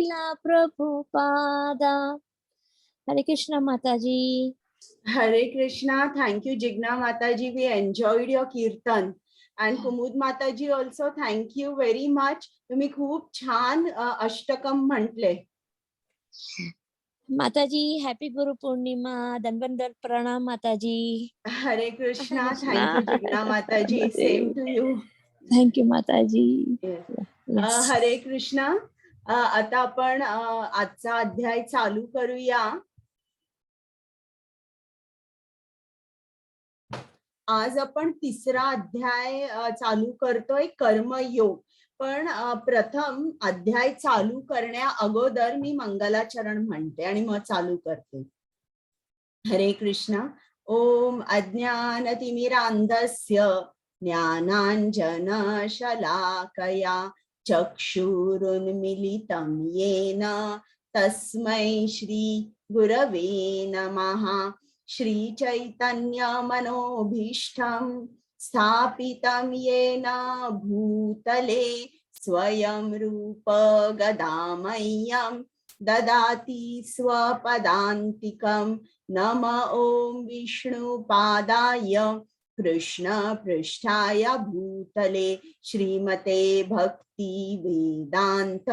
लीला प्रभुपादा. हरे कृष्णा माताजी. Hare Krishna. Thank you, Jigna Mataji. We enjoyed your kirtan. And Kumud Mataji also, thank you very much. तुम्ही खूप छान अष्टकम म्हटले. माताजी हॅपी गुरु पौर्णिमा. दंडवंदन प्रणाम माताजी. Hare Krishna. Thank you, Jigna Mataji. Same to you. Thank you माताजी. हरे कृष्णा. आता आपण आजचा अध्याय चालू करूया. आज आपण तिसरा अध्याय चालू करतोय, कर्मयोग. पण प्रथम अध्याय चालू करण्या अगोदर मी मंगलाचरण म्हणते आणि मग चालू करते. हरे कृष्णा. ओम अज्ञानतिमिरान्धस्य ज्ञानाञ्जन शलाकया चक्षुरुन्मीलितं येन तस्मै श्री गुरवे नमः. श्री चैतन्य मनोभीष्टं स्थापितं येन भूतले स्वयं रूप गदामह्यं ददाति स्वपदान्तिकं. नम ओम विष्णुपादाय कृष्ण पृष्ठाय भूतले श्रीमते भक्ति वेदांत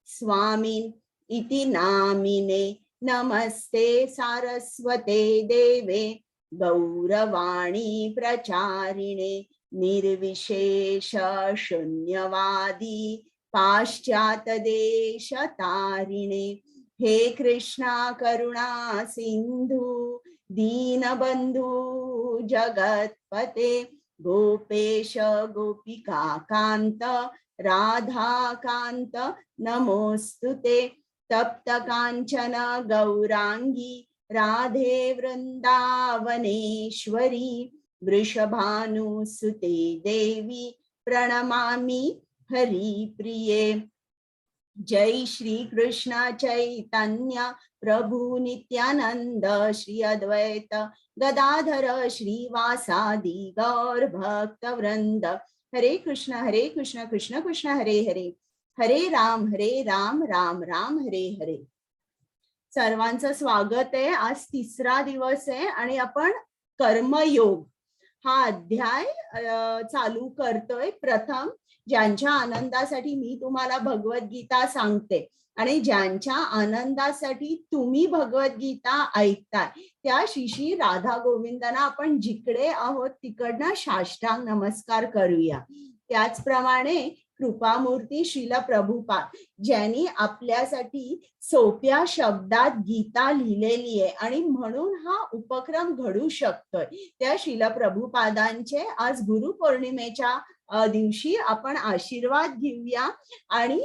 स्वामिन् इति नामिने. नमस्ते सारस्वते देवे गौरवाणी प्रचारिणे निर्विशेष शून्यवादी पाश्चातदेशतारिणे. हे कृष्णा करुणा सिंधु दीनबंधु जगतपते गोपेश गोपिका कांत राधाकांत नमोस्तुते. तप्त कांचन गौरांगी राधे वृंदावनेश्वरी वृषभानुसुते देवी प्रणमामि हरिप्रिये. जय श्री कृष्ण चैतन्य प्रभु नित्यानंद श्री अद्वैत गदाधर श्रीवासादि गौर भक्त वृंद. हरे कृष्ण कृष्ण कृष्ण हरे हरे. हरे राम राम राम हरे हरे. सर्वांचं स्वागत आहे. आज तिसरा दिवस आहे आणि आपण कर्मयोग हा अध्याय चालू करतोय. प्रथम ज्यांच्या आनंदासाठी मी तुम्हाला भगवद्गीता सांगते आणि ज्यांच्या आनंदासाठी तुम्ही भगवद्गीता ऐकताय त्या श्री राधा गोविंदांना आपण जिकडे आहोत तिकडनं साष्टांग नमस्कार करूया. त्याचप्रमाणे कृपामूर्ती श्रील प्रभुपाद ज्यांनी आपल्यासाठी सोप्या शब्दात गीता लिहिलेली आहे आणि म्हणून हा उपक्रम घडू शकतोय त्या श्रील प्रभुपादांचे आज गुरुपौर्णिमेच्या दिवशी आपण आशीर्वाद घेऊया आणि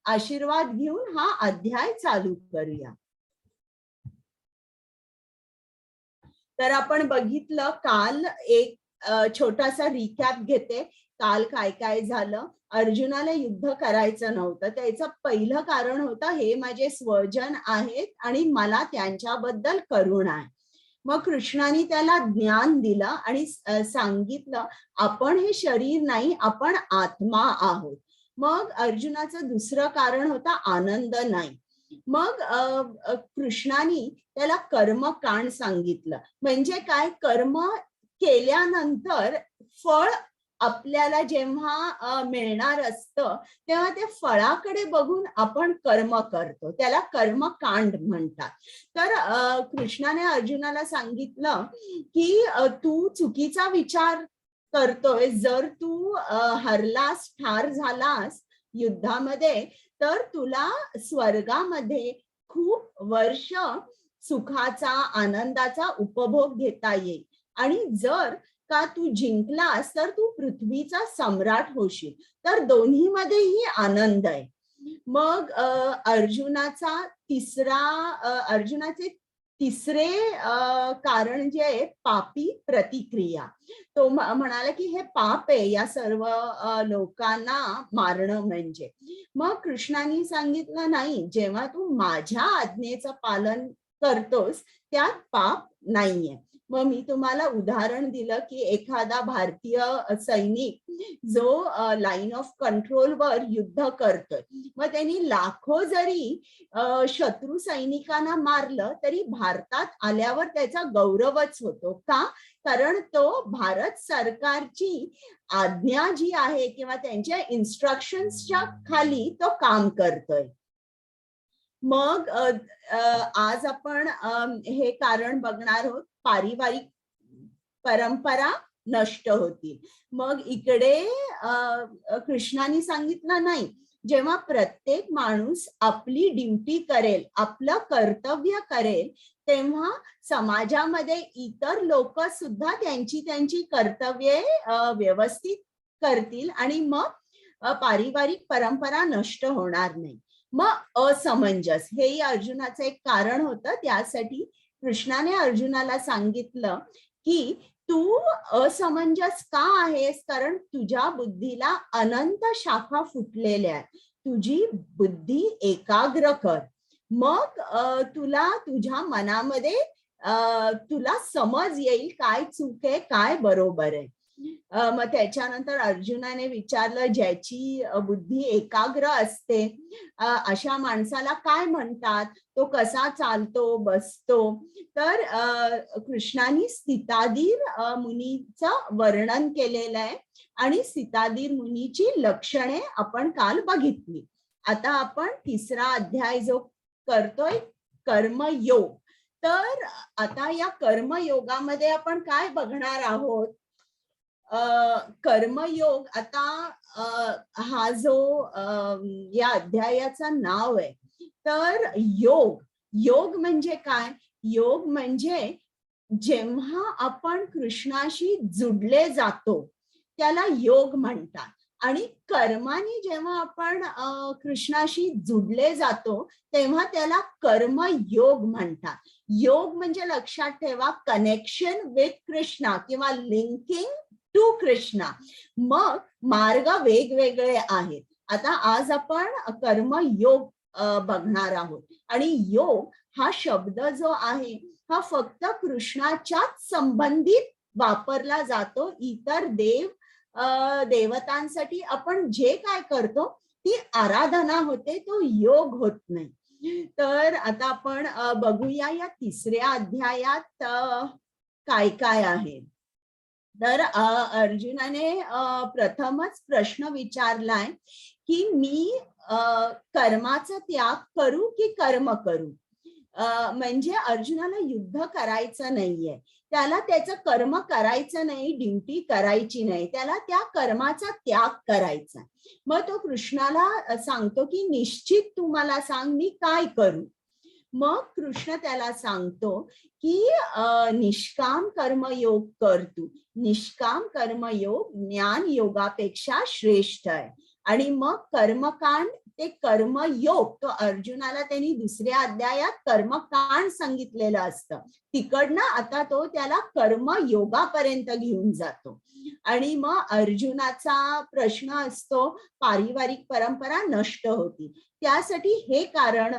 आशीर्वाद घेऊन हा अध्याय चालू करूया. तर आपण बघितलं काल एक छोटासा रिकॅप घेते. काल काय काय झालं. अर्जुनाला युद्ध करायचं नव्हतं. त्याचं पहिलं कारण होतं हे माझे स्वजन आहेत आणि मला त्यांच्याबद्दल करुणा आहे. मग कृष्णाने त्याला ज्ञान दिलं आणि सांगितलं आपण हे शरीर नाही, आपण आत्मा आहोत. मग अर्जुनाचं दुसरं कारण होतं आनंद नाही. मग कृष्णाने त्याला कर्मकांड सांगितलं. म्हणजे काय, कर्म केल्यानंतर फळ आपल्याला जेव्हा मिळणार असतं तेव्हा ते फळाकडे बघून आपण कर्म करतो, त्याला कर्मकांड म्हणतात. तर कृष्णाने अर्जुनाला सांगितलं की तू चुकीचा विचार करतोय. जर तू हरलास, ठार झालास युद्धामध्ये तर तुला स्वर्गामध्ये खूप वर्ष सुखाचा आनंदाचा उपभोग घेता येईल आणि जर का तू जिंकलास तर तू पृथ्वीचा सम्राट होशील. तर दोन्हीमध्येही आनंद आहे. मग अर्जुनाचे तिसरे कारण जे आहे पापी प्रतिक्रिया. तो म्हणाला की हे पाप आहे या सर्व लोकांना मारणं म्हणजे. मग कृष्णाने सांगितलं नाही, जेव्हा तू माझ्या आज्ञेचं पालन करतोस त्यात पाप नाहीये. मग मी तुम्हाला उदाहरण दिलं की एखादा भारतीय सैनिक जो लाईन ऑफ कंट्रोलवर युद्ध करतोय, मग त्यांनी लाखो जरी शत्रू सैनिकांना मारलं तरी भारतात आल्यावर त्याचा गौरवच होतो. का? कारण तो भारत सरकारची आज्ञा जी आहे किंवा त्यांच्या इन्स्ट्रक्शन्सच्या खाली तो काम करतोय. मग आज आपण हे कारण बघणार आहोत, पारिवारिक परंपरा नष्ट होतील. मग इकडे कृष्णाने सांगितलं नाही, जेव्हा प्रत्येक माणूस आपली ड्युटी करेल, आपलं कर्तव्य करेल, तेव्हा समाजामध्ये इतर लोक सुद्धा त्यांची त्यांची कर्तव्ये व्यवस्थित करतील आणि मग पारिवारिक परंपरा नष्ट होणार नाही. मग असमंजस हेही अर्जुनाचं एक कारण होतं. त्यासाठी कृष्णाने अर्जुनाला सांगितलं की तू असमंजस का आहेस, कारण तुझ्या बुद्धीला अनंत शाखा फुटलेल्या आहेत. तुझी बुद्धी एकाग्र कर, मग तुला तुझ्या मनामध्ये तुला समज येईल काय चूक आहे काय बरोबर आहे. मग त्याच्यानंतर अर्जुनाने विचारलं, ज्याची बुद्धी एकाग्र असते अशा माणसाला काय म्हणतात, तो कसा चालतो बसतो. तर कृष्णाने स्थिताधीर मुनीचं वर्णन केलेलं आहे आणि स्थिताधीर मुनीची लक्षणे आपण काल बघितली. आता आपण तिसरा अध्याय जो करतोय, कर्मयोग. तर आता या कर्मयोगामध्ये आपण काय बघणार आहोत, कर्मयोग. आता हा जो या अध्यायाचं नाव आहे, तर योग म्हणजे काय? योग म्हणजे जेव्हा आपण कृष्णाशी जुडले जातो त्याला योग म्हणतात. आणि कर्माने जेव्हा आपण कृष्णाशी जुडले जातो तेव्हा त्याला कर्मयोग म्हणतात. योग म्हणजे लक्षात ठेवा, कनेक्शन विथ कृष्णा किंवा लिंकिंग टू कृष्णा. मग मार्ग वेगवेगळे आहेत. आता आज आपण कर्मयोग बघणार आहोत. आणि योग हा शब्द जो आहे हा फक्त कृष्णाच्याच संबंधित वापरला जातो. इतर देवतांसाठी आपण जे काय करतो ती आराधना होते, तो योग होत नाही. तर आता आपण बघूया या तिसऱ्या अध्यायात काय काय आहे. तर अर्जुनाने प्रथमच प्रश्न विचारलाय की मी कर्माचा त्याग करू की कर्म करू. म्हणजे अर्जुनाला युद्ध करायचं नाहीये, त्याला त्याचं कर्म करायचं नाही, ड्युटी करायची नाही, त्याला त्या कर्माचा त्याग करायचा. मग तो कृष्णाला सांगतो की निश्चित तू मला सांग मी काय करू. मग कृष्ण त्याला सांगतो की निष्काम कर्मयोग कर तू. निष्काम कर्मयोग ज्ञान योगापेक्षा श्रेष्ठ आहे. आणि मग कर्मकांड ते कर्मयोग, तो अर्जुनाला त्यांनी दुसऱ्या अध्यायात कर्मकांड सांगितलेलं असतं, तिकडनं आता तो त्याला कर्मयोगापर्यंत घेऊन जातो. आणि मग अर्जुनाचा प्रश्न असतो, पारिवारिक परंपरा नष्ट होती. त्यासाठी हे कारण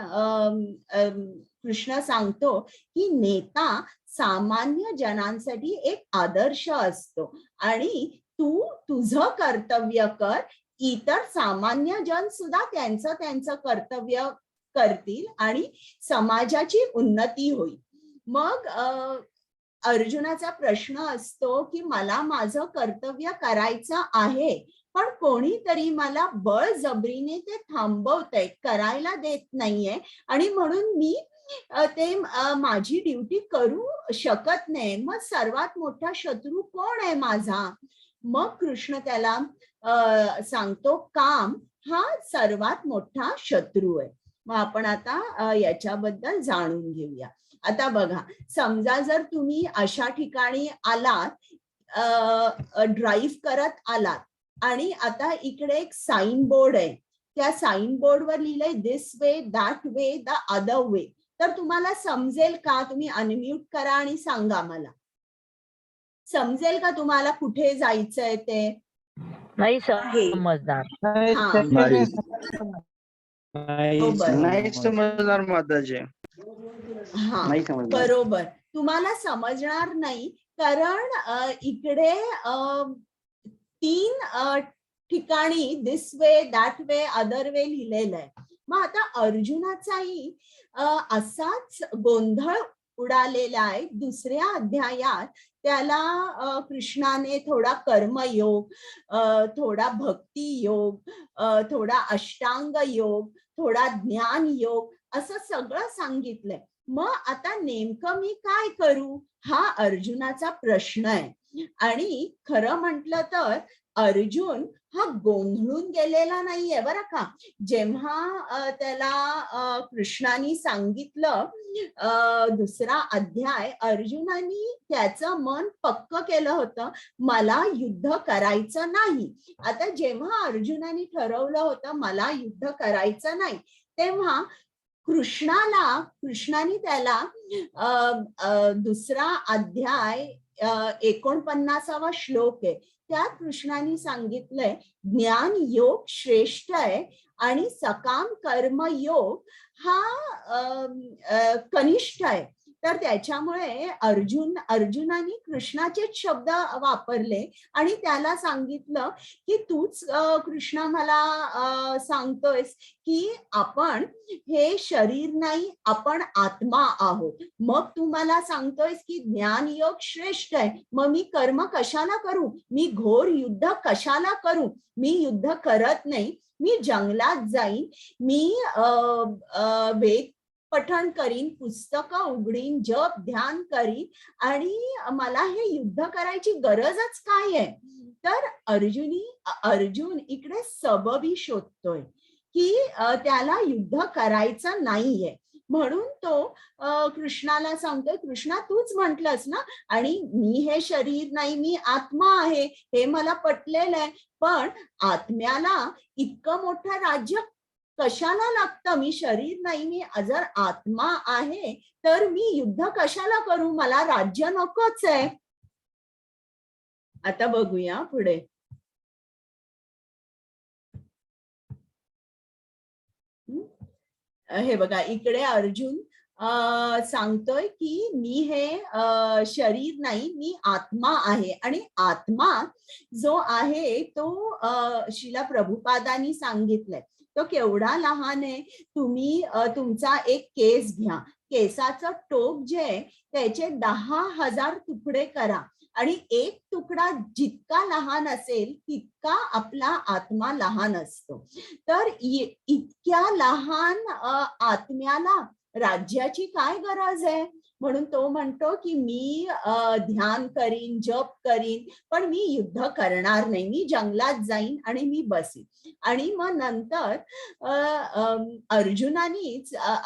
कृष्ण सांगतो की नेता सामान्य जनांसाठी एक आदर्श असतो आणि तू तुझं कर्तव्य कर, इतर सामान्य जन सुद्धा त्यांचं त्यांचं कर्तव्य करतील आणि समाजाची उन्नती होईल. मग अर्जुनाचा प्रश्न असतो की मला माझं कर्तव्य करायचं आहे, पण कोणीतरी मला बळजबरीने ते थांबवतंय, करायला देत नाहीये, आणि म्हणून मी ते माझी ड्युटी करू शकत नाही. मग सर्वात मोठा शत्रू कोण आहे माझा? मग कृष्ण त्याला सांगतो काम हा सर्वात मोठा शत्रू आहे. मग आपण आता याच्याबद्दल जाणून घेऊया. आता बघा, समजा जर तुम्ही अशा ठिकाणी आलात, ड्राईव्ह करत आलात आणि आता इकडे एक साइन बोर्ड आहे, त्या साइन बोर्डवर लिहिलंय this way, that way, the other way. तर तुम्हाला समजेल का? तुम्ही अनम्यूट करा आणि सांगा मला, समजेल का तुम्हाला कुठे जायचंय ते? नाही समजणार. नाही समजणार माताजी. हा बरोबर. तुम्हाला समजणार नाही, कारण इकडे 3 ठिकाणी this way, that way, other way लिहिलेलं आहे. मग आता अर्जुनाचाही असाच गोंधळ उडालेला आहे. दुसऱ्या अध्यायात त्याला कृष्णाने थोडा कर्मयोग, थोडा भक्ती योग, थोडा अष्टांग योग, थोडा ज्ञान योग असं सगळं सांगितलंय. मग आता नेमकं मी काय करू, हा अर्जुनाचा प्रश्न आहे. आणि खरं म्हटलं तर अर्जुन हा गोंधळून गेलेला नाहीये बरं का. जेव्हा त्याला कृष्णाने सांगितलं दुसरा अध्याय, अर्जुनाने त्याचं मन पक्क केलं होतं, मला युद्ध करायचं नाही. आता जेव्हा अर्जुनाने ठरवलं होतं मला युद्ध करायचं नाही, तेव्हा कृष्णाने त्याला दुसरा अध्याय 49वा श्लोक आहे, त्यात कृष्णाने सांगितलंय ज्ञान योग श्रेष्ठ आहे आणि सकाम कर्म योग हा कनिष्ठ आहे. तर त्याच्यामुळे अर्जुनाने कृष्णाचेच शब्द वापरले आणि त्याला सांगितलं की तूच कृष्णा मला सांगतोयस की आपण हे शरीर नाही, आपण आत्मा आहोत. मग तू मला सांगतोयस की ज्ञान योग श्रेष्ठ आहे, मग मी कर्म कशाला करू, मी घोर युद्ध कशाला करू, मी युद्ध करत नाही, मी जंगलात जाईन, मी वेद पठण करीन, पुस्तकं उघडीन, जप ध्यान करीन आणि मला हे युद्ध करायची गरजच काय आहे. तर अर्जुन इकडे सबबी शोधतोय की त्याला युद्ध करायचं नाहीये. म्हणून तो कृष्णाला सांगतोय, कृष्णा तूच म्हंटलस ना, आणि मी हे शरीर नाही, मी आत्मा आहे, हे मला पटलेलं आहे, पण आत्म्याला इतकं मोठं राज्य कशाला लागतं, मी शरीर नाही, मी जर आत्मा आहे तर मी युद्ध कशाला करू, मला राज्य नकोच आहे. आता बघूया पुढे. हे बघा, इकडे अर्जुन सांगतोय की मी हे शरीर नाही, मी आत्मा आहे. आणि आत्मा जो आहे तो श्रीला प्रभुपादांनी सांगितलंय तो केवढा लहान आहे. तुम्ही तुमचा एक केस घ्या, केसाचं टोक जे आहे त्याचे 10,000 तुकडे करा आणि एक तुकडा जितका लहान असेल तितका आपला आत्मा लहान असतो. तर इतक्या लहान आत्म्याला राज्याची काय गरज आहे. म्हणून तो म्हणतो की मी ध्यान करीन, जप करीन, पण मी युद्ध करणार नाही, मी जंगलात जाईन आणि मी बसीन. आणि मग नंतर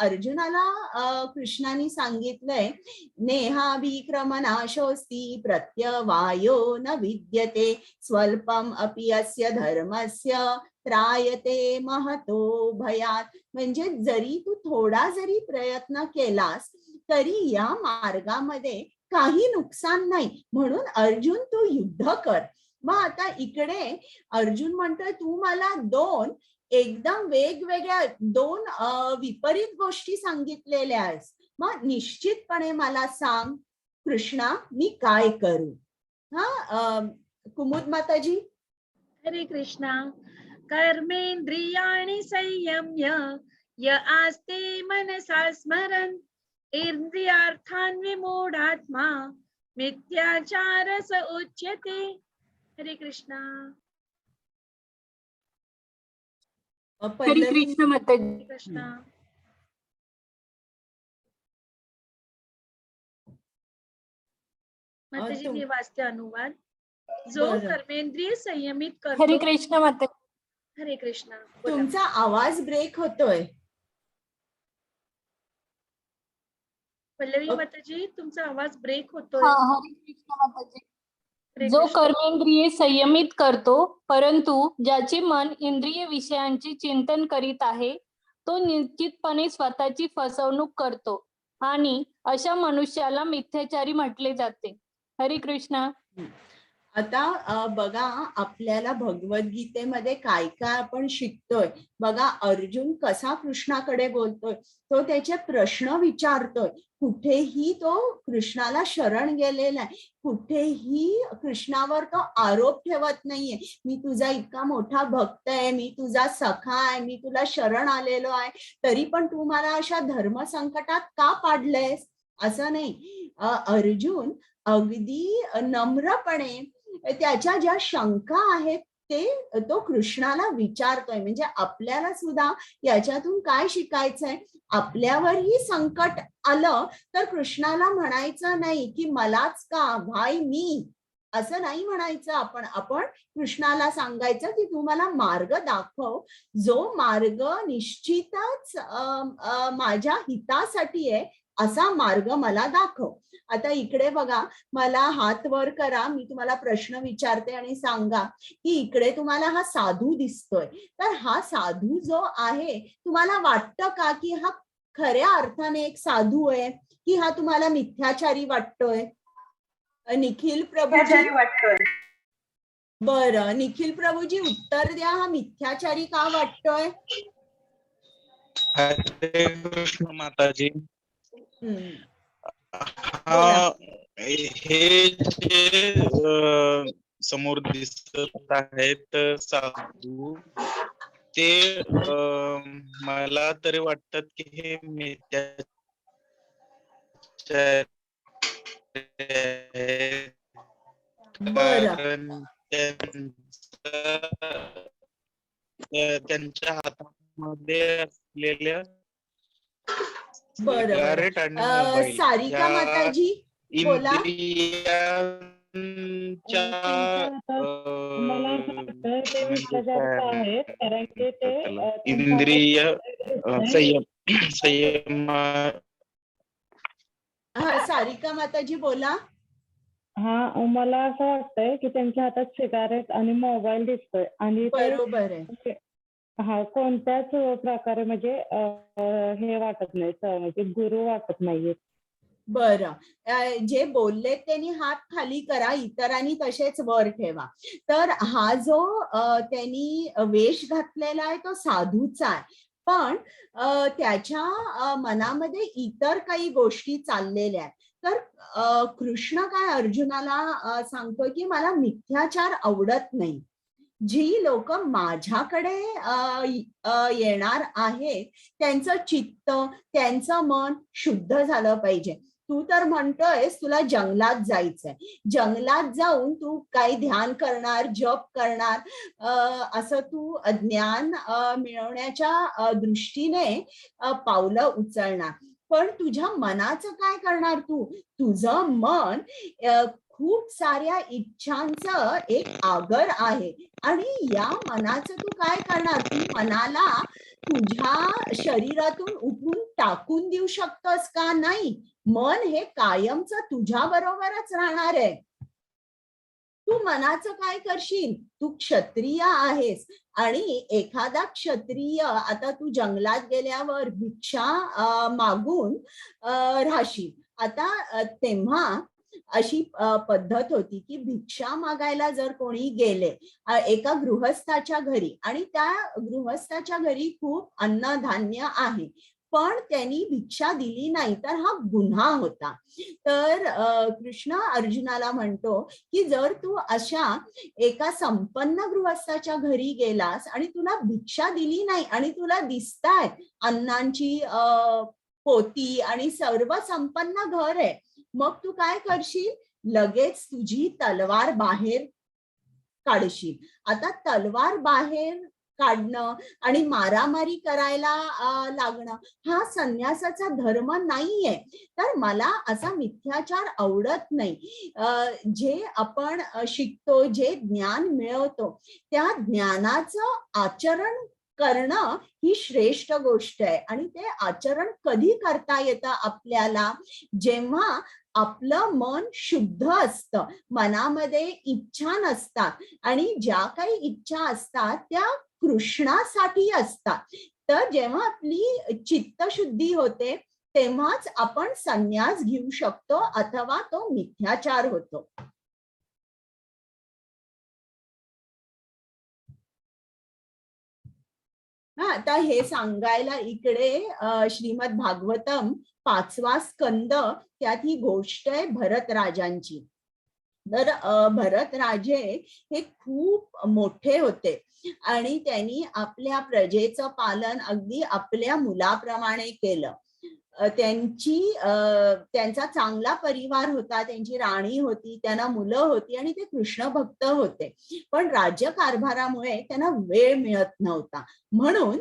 अर्जुनाला कृष्णाने सांगितलंय नेहाभिक्रमनाशोस्ति प्रत्यवायो न विद्यते स्वल्पम अपि अस्य धर्मस्य त्रायते महतो भयात. म्हणजे जरी तू थोडा जरी प्रयत्न केलास तरी या मार्गामध्ये काही नुकसान नाही, म्हणून अर्जुन तू युद्ध कर. मग आता इकडे अर्जुन म्हणतोय तू मला एकदम वेगवेगळ्या दोन विपरीत गोष्टी सांगितलेल्या आहेस, मग निश्चितपणे मला सांग कृष्णा मी काय करू. कुमुद माताजी. हरे कृष्णा. कर्मेंद्रियाणि संयम्य य आस्ते मनसा स्मरन् इंद्रियार्थान् विमूढात्मा मिथ्याचारस उच्यते. हरे कृष्णा. हरे कृष्ण माताजी. कृष्णा. माताजी मी वाचते अनुवाद. जो कर्मेंद्रिय संयमित करतो. हरे कृष्ण माताजी. हरे कृष्णा. तुमचा आवाज ब्रेक होतोय. पल्लवी माताजी तुमचा आवाज ब्रेक होतोय. हरे कृष्ण माताजी. जो कर्मेंद्रिये संयमित करतो परंतु ज्याचे मन इंद्रिय विषयांचे चिंतन करीत आहे तो निश्चितपणे स्वतःची फसवणूक करतो आणि अशा मनुष्याला मिथ्याचारी म्हटले जाते. हरे कृष्णा. आता बघा, आपल्याला भगवद्गीतेमध्ये काय काय आपण शिकतोय. बघा, अर्जुन कसा कृष्णाकडे बोलतोय, तो त्याचे प्रश्न विचारतोय. कुठेही तो कृष्णाला शरण गेलेला आहे, कुठेही कृष्णावर तो आरोप ठेवत नाहीये. मी तुझा इतका मोठा भक्त आहे, मी तुझा सखा आहे, मी तुला शरण आलेलो आहे, तरी पण तू मला अशा धर्म संकटात का पाडलंयस, असं नाही. अर्जुन अगदी नम्रपणे त्याच्या ज्या शंका आहेत ते तो कृष्णाला विचारतोय. म्हणजे आपल्याला सुद्धा याच्यातून काय शिकायचंय. आपल्यावरही संकट आलं तर कृष्णाला म्हणायचं नाही की मलाच का भाई मी, असं नाही म्हणायचं. आपण कृष्णाला सांगायचं की तू मला मार्ग दाखव, जो मार्ग निश्चितच माझ्या हितासाठी आहे, असा मार्ग मला दाखव. आता इकडे बघा, मला हात वर करा, मी तुम्हाला प्रश्न विचारते आणि सांगा की इकडे तुम्हाला हा साधू दिसतोय, तर हा साधू जो आहे, तुम्हाला वाटतं का की हा खऱ्या अर्थाने एक साधू आहे, की हा तुम्हाला मिथ्याचारी वाटतोय? निखिल प्रभूजी वाटतोय. बरं, निखिल प्रभूजी उत्तर द्या, हा मिथ्याचारी का वाटतोय? हरे कृष्ण माताजी. बोला. हे जे समोर दिसत आहेत साधू, ते मला तरी वाटतात की हे मिथ्याचारी आहेत. बरं, कारण त्यांच्या हातामध्ये असलेल्या बरं, सिगारेट आणि मोबाईल सारिका या माताजी बोला. इंद्रियांच्या म्हणजे काय कारण की ते त्याला इंद्रिय संयम सारिका माताजी बोला. हा, मला असं वाटतंय की त्यांच्या हातात सिगारेट आणि मोबाईल दिसतोय आणि ते बरोबर आहे. हा कोणत्याच प्रकारे म्हणजे हे वाटत नाही, म्हणजे गुरु वाटत नाहीये. बरं, जे बोलले त्यांनी हात खाली करा, इतरांनी तसेच वर ठेवा. तर हा जो त्यांनी वेश घातलेला आहे तो साधूचा आहे, पण त्याच्या मनामध्ये इतर काही गोष्टी चाललेल्या आहेत. तर कृष्ण काय अर्जुनाला सांगतोय की मला मिथ्याचार आवडत नाही. जी लोक माझ्याकडे येणार आहेत त्यांचं चित्त, त्यांचं मन शुद्ध झालं पाहिजे. तू तर म्हणतोयस तुला जंगलात जायचंय, जंगलात जाऊन तू काही ध्यान करणार, जप करणार, असं तू ज्ञान मिळवण्याच्या दृष्टीने पावलं उचलणार. पण तुझ्या मनाचं काय करणार तू? तुझं मन खूप साऱ्या इच्छांचं एक आगर आहे आणि या मनाचं तू काय करणार? तू मनाला तुझ्या शरीरातून उठून टाकून देऊ शकतोस का? नाही. मन हे कायमचं तुझ्या बरोबरच राहणार आहे. तू मनाचं काय करशील? तू क्षत्रिय आहेस आणि एखादा क्षत्रिय आता तू जंगलात गेल्यावर भिक्षा मागून राहशील. आता तेव्हा अशी पद्धत होती की भिक्षा मागायला जर कोणी गेले एका गृहस्थाच्या घरी आणि त्या गृहस्थाच्या घरी खूप अन्नधान्य आहे, पण त्यांनी भिक्षा दिली नाही तर हा गुन्हा होता. तर कृष्ण अर्जुनाला म्हणतो की जर तू अशा एका संपन्न गृहस्थाच्या घरी गेलास आणि तुला भिक्षा दिली नाही आणि तुला दिसतायत अन्नांची पोती आणि सर्व संपन्न घर आहे, मग तू काय करशील? लगेच तुझी तलवार बाहेर काढशील. आता तलवार बाहेर काढणं आणि मारामारी करायला लागणं हा संन्यासाचा धर्म नाहीये. तर मला असा मिथ्याचार आवडत नाही. जे आपण शिकतो, जे ज्ञान मिळवतो, त्या ज्ञानाचं आचरण करणं ही श्रेष्ठ गोष्ट आहे. आणि ते आचरण कधी करता येतं आपल्याला? जेव्हा आपलं मन शुद्ध असतं, मनामध्ये इच्छा नसतात आणि ज्या काही इच्छा असतात त्या कृष्णासाठी असतात. तर जेव्हा आपली चित्तशुद्धी होते तेव्हाच आपण संन्यास घेऊ शकतो अथवा तो मिथ्याचार होतो. आता हे सांगायला इकडे श्रीमद भागवतम 5वा स्कंद, त्यात ही गोष्ट आहे भरत राजांची. तर भरत राजे हे खूप मोठे होते आणि त्यांनी आपल्या प्रजेचं पालन अगदी आपल्या मुलाप्रमाणे केलं. त्यांचा चांगला परिवार होता, त्यांची राणी होती, त्यांना मुलं होती आणि ते कृष्ण भक्त होते. पण राज्यकारभारामुळे त्यांना वेळ मिळत नव्हता. म्हणून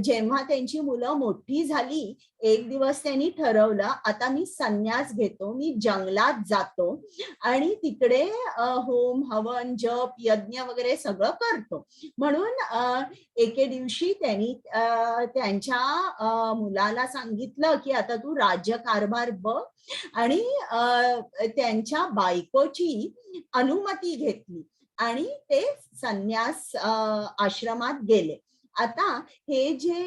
जेव्हा त्यांची मुलं मोठी झाली, एक दिवस त्यांनी ठरवलं, आता मी संन्यास घेतो, मी जंगलात जातो आणि तिकडे होम हवन जप यज्ञ वगैरे सगळं करतो. म्हणून एके दिवशी त्यांनी त्यांच्या मुलाला सांगितलं की आता तू राज्यकारभार बघ, आणि त्यांच्या बायकोची अनुमती घेतली आणि ते संन्यास आश्रमात गेले. आता हे जे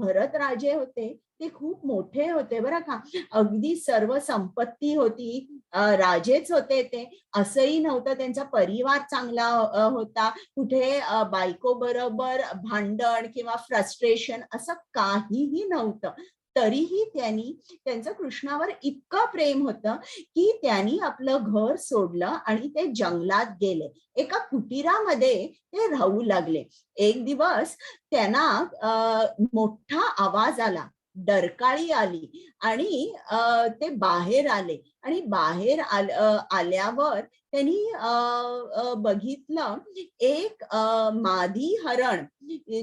भरत राजे होते ते खूप मोठे होते बरं का, अगदी सर्व संपत्ती होती, राजेच होते ते, असंही नव्हतं त्यांचा परिवार चांगला होता, कुठे बायको बरोबर भांडण किंवा फ्रस्ट्रेशन असं काहीही नव्हतं. तरीही त्यांचं कृष्णावर इतकं प्रेम होतं की त्यांनी आपलं घर सोडलं आणि ते जंगलात गेले. एका कुटीरामध्ये ते राहू लागले. एक दिवस त्यांना मोठा आवाज आला, डरकाळी आली आणि ते बाहेर आले आणि बाहेर आल्यावर त्यांनी बघितलं एक मादी हरण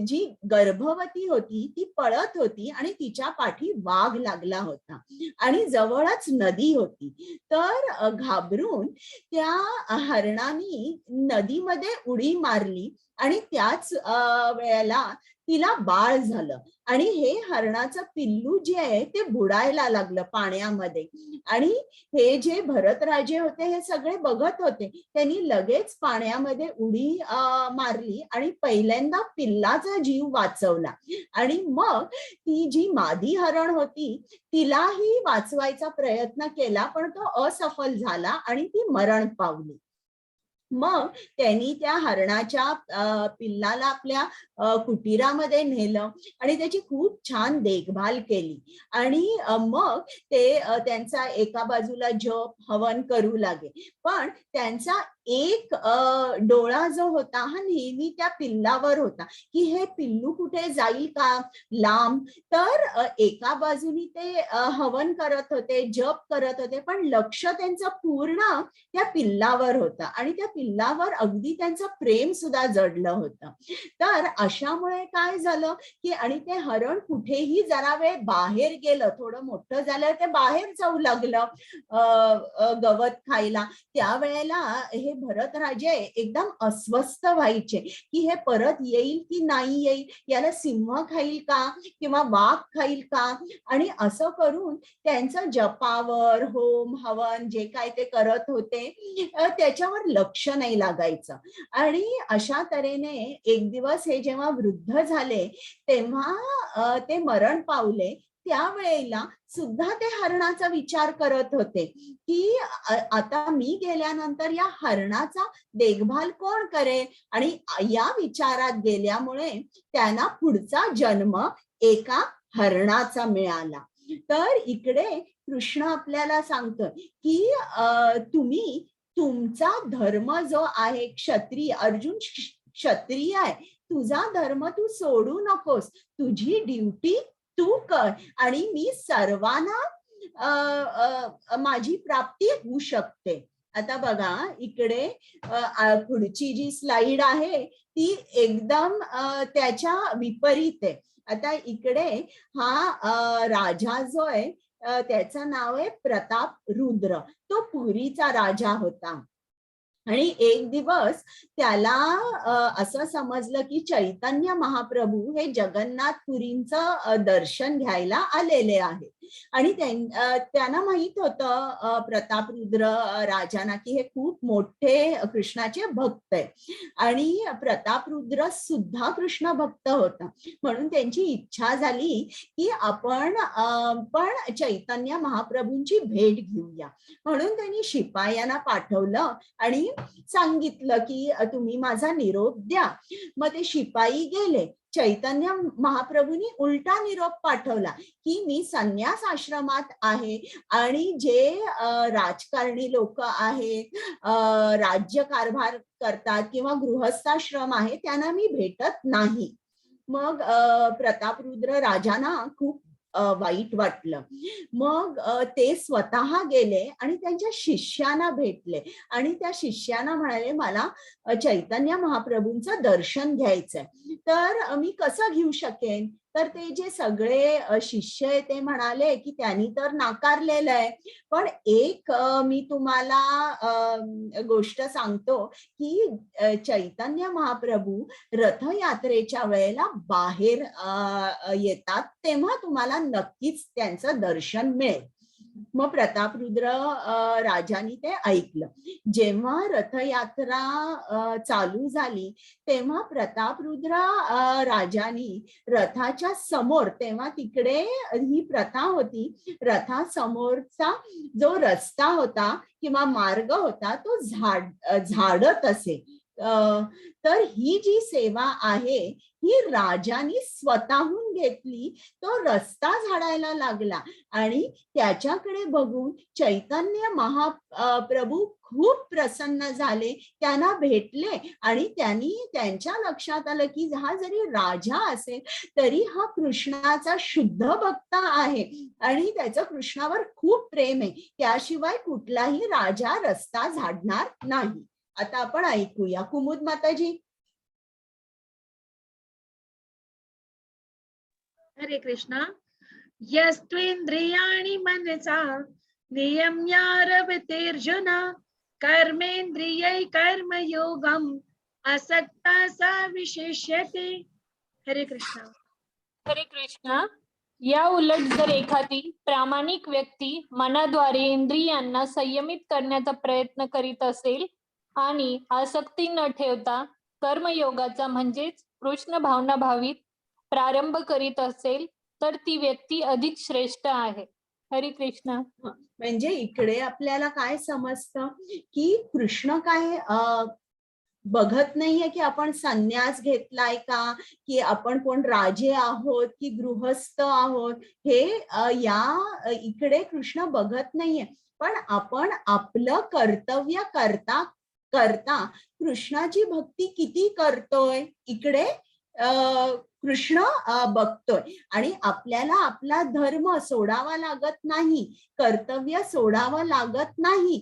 जी गर्भवती होती ती पळत होती आणि तिच्या पाठी वाघ लागला होता आणि जवळच नदी होती. तर घाबरून त्या हरणाने नदीमध्ये उडी मारली आणि त्याच वेळेला तिला बाळ झालं आणि हे हरणाचं पिल्लू जे आहे ते बुडायला लागलं पाण्यामध्ये. आणि हे जे भरत राजे होते हे सगळे बघत होते. त्यांनी लगेच पाण्यामध्ये उडी मारली आणि पहिल्यांदा पिल्लाचा जीव वाचवला आणि मग ती जी मादी हरण होती तिलाही वाचवायचा प्रयत्न केला, पण तो असफल झाला आणि ती मरण पावली. मग त्यांनी त्या हरणाच्या पिल्लाला आपल्या कुटीरामध्ये नेलं आणि त्याची खूप छान देखभाल केली आणि मग ते त्यांचा एका बाजूला जप हवन करू लागे. पण त्यांचा एक डोळा जो होता हा नेहमी त्या पिल्लावर होता की हे पिल्लू कुठे जाईल का लांब. तर एका बाजूनी ते हवन करत होते, जप करत होते, पण लक्ष त्यांचं पूर्ण त्या पिल्लावर होतं आणि त्या पिल्लावर अगदी त्यांचं प्रेम सुद्धा जडलं होतं. तर अशामुळे काय झालं की आणि ते हरण कुठेही जरा वेळ बाहेर गेलं, थोडं मोठं झालं ते बाहेर जाऊ लागलं गवत खायला. त्यावेळेला हे भरत राजे एकदम अस्वस्थ व्हायचे की हे परत येईल की नाही येईल, याला सिंह खाईल का किंवा वाघ खाईल का. आणि असं करून त्यांचं जपावर होम हवन जे काय ते करत होते त्याच्यावर लक्ष नाही लागायचं. आणि अशा तऱ्हेने एक दिवस हे जेव्हा वृद्ध झाले तेव्हा ते मरण पावले. त्यावेळेला सुद्धा ते हरणाचा विचार करत होते की आता मी गेल्यानंतर या हरणाचा देखभाल कोण करेल. आणि या विचारात गेल्यामुळे त्यांना पुढचा जन्म एका हरणाचा मिळाला. तर इकडे कृष्ण आपल्याला सांगतोय की तुम्ही तुमचा धर्म जो आहे क्षत्रिय, अर्जुन क्षत्रिय आहे, तुझा धर्म तू सोडू नकोस, तुझी ड्युटी तू कर आणि मी सर्वांना माझी प्राप्ती होऊ शकते. आता बघा इकडे पुढची जी स्लाइड आहे ती एकदम त्याच्या विपरीत आहे. आता इकडे हा राजा जो आहे त्याचं नाव आहे प्रताप रुद्र. तो पुरीचा राजा होता आणि एक दिवस त्याला असं समजलं की चैतन्य महाप्रभू हे जगन्नाथपुरींचं दर्शन घ्यायला आलेले आहेत. आणि त्यांना माहित होतं प्रतापरुद्र राजांना की हे खूप मोठे कृष्णाचे भक्त आहे आणि प्रतापरुद्र सुद्धा कृष्ण भक्त होता. म्हणून त्यांची इच्छा झाली की आपण पण चैतन्य महाप्रभूंची भेट घेऊया. म्हणून त्यांनी शिपायांना पाठवलं आणि सांगितलं की तुम्ही माझा निरोप द्या. मग ते शिपाई गेले, चैतन्य महाप्रभूंनी उलटा निरोप पाठवला की मी संन्यास आश्रमात आहे आणि जे राजकारणी लोक आहेत, राज्यकारभार करतात किंवा गृहस्थाश्रम आहे त्यांना मी भेटत नाही. मग प्रतापरुद्र राजांना खूप वाईट वाटलं. मग ते स्वतः गेले आणि त्यांच्या शिष्यांना भेटले आणि त्या शिष्यांना म्हणाले मला चैतन्य महाप्रभूंचं दर्शन घ्यायचंय, तर मी कसं घेऊ शकेन? तर ते जे सगळे शिष्य आहे ते म्हणाले की त्यांनी तर नाकारलेलं आहे, पण एक मी तुम्हाला गोष्ट सांगतो की चैतन्य महाप्रभू रथयात्रेच्या वेळेला बाहेर येतात, तेव्हा तुम्हाला नक्कीच त्यांचं दर्शन मिळेल. मग प्रतापरुद्र राजांनी ते ऐकलं. जेव्हा रथयात्रा चालू झाली तेव्हा प्रतापरुद्र राजांनी रथाच्या समोर, तेव्हा तिकडे ही प्रथा होती, रथासमोरचा जो रस्ता होता किंवा मार्ग होता तो झाडत असे. तर ही जी सेवा आहे ही राजांनी स्वतःहून घेतली. तो रस्ता झाडायला लागला आणि त्याच्याकडे बघून चैतन्य महाप्रभू खूप प्रसन्न झाले, त्यांना भेटले आणि त्यांच्या लक्षात आलं की हा जरी राजा असेल तरी हा कृष्णाचा शुद्ध भक्त आहे आणि त्याचं कृष्णावर खूप प्रेम आहे, त्याशिवाय कुठलाही राजा रस्ता झाडणार नाही. आता आपण ऐकूया. कुमुद माताजी. हरे कृष्णा. यस्त्वेन्द्रियाणि मनसा नियम्यारभतेऽर्जुन कर्मेन्द्रियै कर्मयोगम् असक्ता सा विशिष्यते. हरे कृष्णा. हरे कृष्णा. या उलट जर एखादी प्रामाणिक व्यक्ती मनाद्वारे इंद्रियांना संयमित करण्याचा प्रयत्न करीत असेल आणि आसक्ती न ठेवता कर्मयोगाचा म्हणजेच कृष्ण भावना भावित प्रारंभ करीत असेल तर ती व्यक्ती अधिक श्रेष्ठ आहे. हरे कृष्ण. म्हणजे इकडे आपल्याला काय समजतं की कृष्ण काय बघत नाहीये की आपण संन्यास घेतलाय का, की आपण कोण राजे आहोत की गृहस्थ आहोत, हे इकडे कृष्ण बघत नाहीये. पण आपण आपलं कर्तव्य करता करता कृष्णाची भक्ती किती करतोय इकडे कृष्ण बघतोय. आणि आपल्याला आपला धर्म सोडावा लागत नाही, कर्तव्य सोडावं लागत नाही.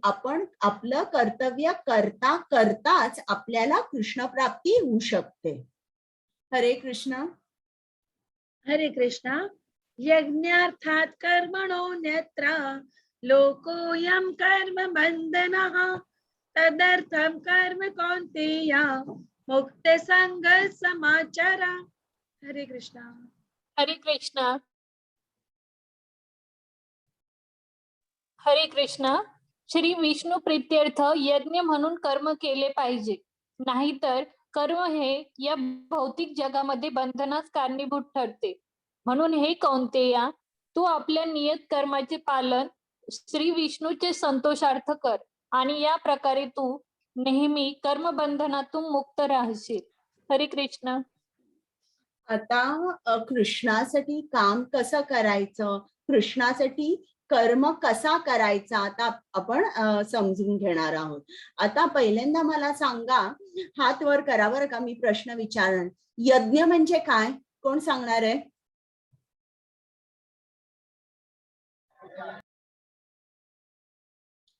आपण आपलं कर्तव्य करता करताच आपल्याला कृष्ण प्राप्ती होऊ शकते. हरे कृष्ण. हरे कृष्णा. यज्ञार्थात् कर्मणोऽन्यत्र लोकोऽयं कर्म बन्धनः तदर्थं कर्म कौन्तेय मुक्त संग समाचारा. हरे कृष्णा. हरे कृष्णा. हरे कृष्णा. श्री विष्णू प्रीत्यर्थ यज्ञ म्हणून कर्म केले पाहिजे, नाहीतर कर्म हे या भौतिक जगामध्ये बंधनास कारणीभूत ठरते. म्हणून हे कौंतेया, तू आपल्या नियत कर्माचे पालन श्री विष्णूचे संतोषार्थ कर आणि या प्रकारे तू नेहमी कर्मबंधनातून मुक्त राहशील. हरे कृष्ण. आता कृष्णासाठी काम कसं करायचं, कृष्णासाठी कर्म कसा करायचा आता आपण समजून घेणार आहोत. आता पहिल्यांदा मला सांगा, हात वर करा बरं का, मी प्रश्न विचारणार. यज्ञ म्हणजे काय, कोण सांगणार आहे?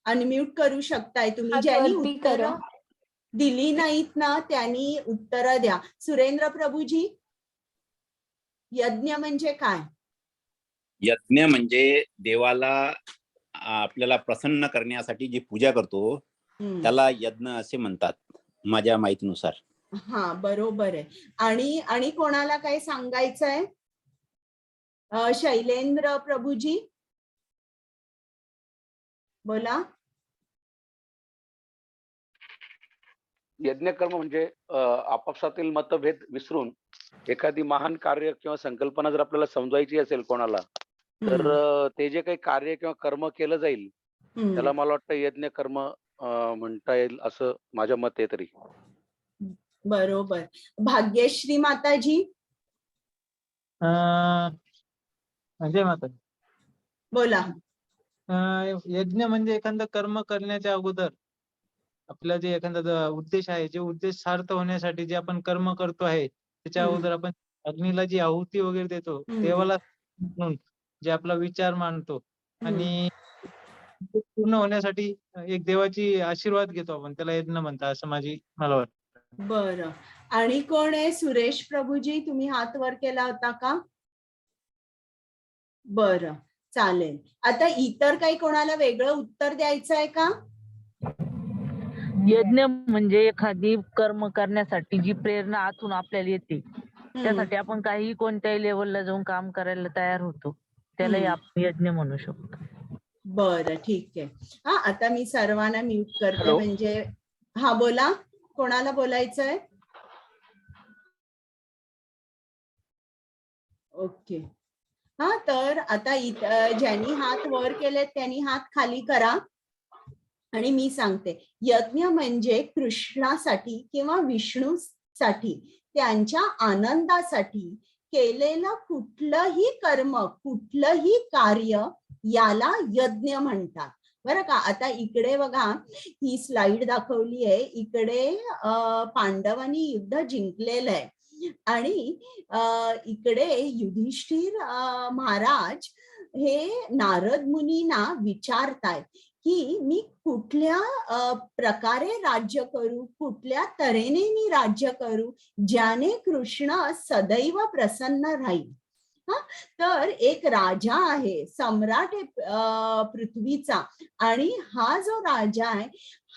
अनम्यूट करू शकताय तुम्ही. ज्यांनी उत्तर दिली नाहीत ना त्यांनी उत्तर द्या. सुरेंद्र प्रभूजी, यज्ञ म्हणजे काय? यज्ञ म्हणजे देवाला आपल्याला प्रसन्न करण्यासाठी जी पूजा करतो त्याला यज्ञ असे म्हणतात माझ्या माहितीनुसार. हा, बरोबर आहे. आणि कोणाला काय सांगायचंय? शैलेंद्र प्रभूजी बोला. यज्ञकर्म म्हणजे आपापसातील मतभेद विसरून एखादी महान कार्य किंवा संकल्पना जर आपल्याला समजायची असेल कोणाला, तर ते जे काही कार्य किंवा कर्म केलं जाईल त्याला मला वाटतं यज्ञ कर्म म्हणता येईल असं माझं मत आहे. तरी बरोबर. भाग्यश्री माताजी म्हणजे माता बोला. यज्ञ म्हणजे एखादं कर्म करण्याच्या अगोदर आपला जे एखादा उद्देश आहे, जे उद्देश सार्थ होण्यासाठी जे आपण कर्म करतो आहे, त्याच्या अगोदर आपण अग्नीला जी आहुती वगैरे देतो, देवाला म्हणून जे आपला विचार मांडतो आणि ते पूर्ण होण्यासाठी एक देवाची आशीर्वाद घेतो आपण, त्याला यज्ञ म्हणतात असं मला वाटतं. बरं. आणि कोण आहे? सुरेश प्रभूजी, तुम्ही हात वर केला होता का? बरं, चालेल. आता इतर काही कोणाला वेगळं उत्तर द्यायचं आहे का? यज्ञ म्हणजे एखादी कर्म करण्यासाठी जी प्रेरणा आतून आपल्याला येते, त्यासाठी आपण काही कोणत्याही लेवलला जाऊन काम करायला तयार होतो, त्यालाही आपण यज्ञ म्हणू शकतो. बरं, ठीक आहे. हा, आता मी सर्वांना म्यूट करते. हॅलो. म्हणजे हा बोला, कोणाला बोलायचंय? ओके. हा, तर आता ज्यांनी हात वर केले त्यांनी हात खाली करा आणि मी सांगते. यज्ञ म्हणजे कृष्णासाठी किंवा विष्णूसाठी त्यांच्या आनंदासाठी केलेलं कुठलंही कर्म, कुठलंही कार्य याला यज्ञ म्हणतात. बरं का? आता इकडे बघा, ही स्लाइड दाखवली आहे. इकडे पांडवांनी युद्ध जिंकलेलं आहे आणि इकडे युधिष्ठिर महाराज हे नारद मुनींना विचारतायत की मी कुठल्या प्रकारे राज्य करू, कुठल्या तऱ्हेने मी राज्य करू ज्याने कृष्ण सदैव प्रसन्न राहील. हा, तर एक राजा आहे, सम्राट आहे पृथ्वीचा, आणि हा जो राजा आहे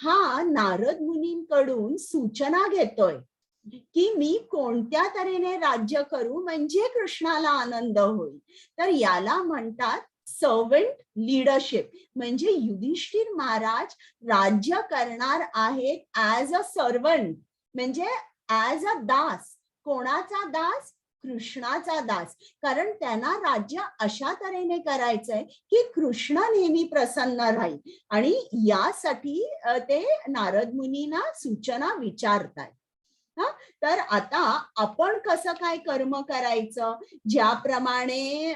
हा नारद मुनींकडून सूचना घेतोय की मी कोणत्या तऱ्हेने राज्य करू म्हणजे कृष्णाला आनंद होईल. तर याला म्हणतात सर्वंट लीडरशिप. म्हणजे युधिष्ठिर महाराज राज्य करणार आहेत ऍज अ सर्वंट, म्हणजे ऍज अ दास. कोणाचा दास? कृष्णाचा दास. कारण त्यांना राज्य अशा तऱ्हेने करायचंय की कृष्ण नेहमी प्रसन्न राहील, आणि यासाठी ते नारद मुनींना सूचना विचारतायत. तर आता आपण कसं काय कर्म करायचं ज्याप्रमाणे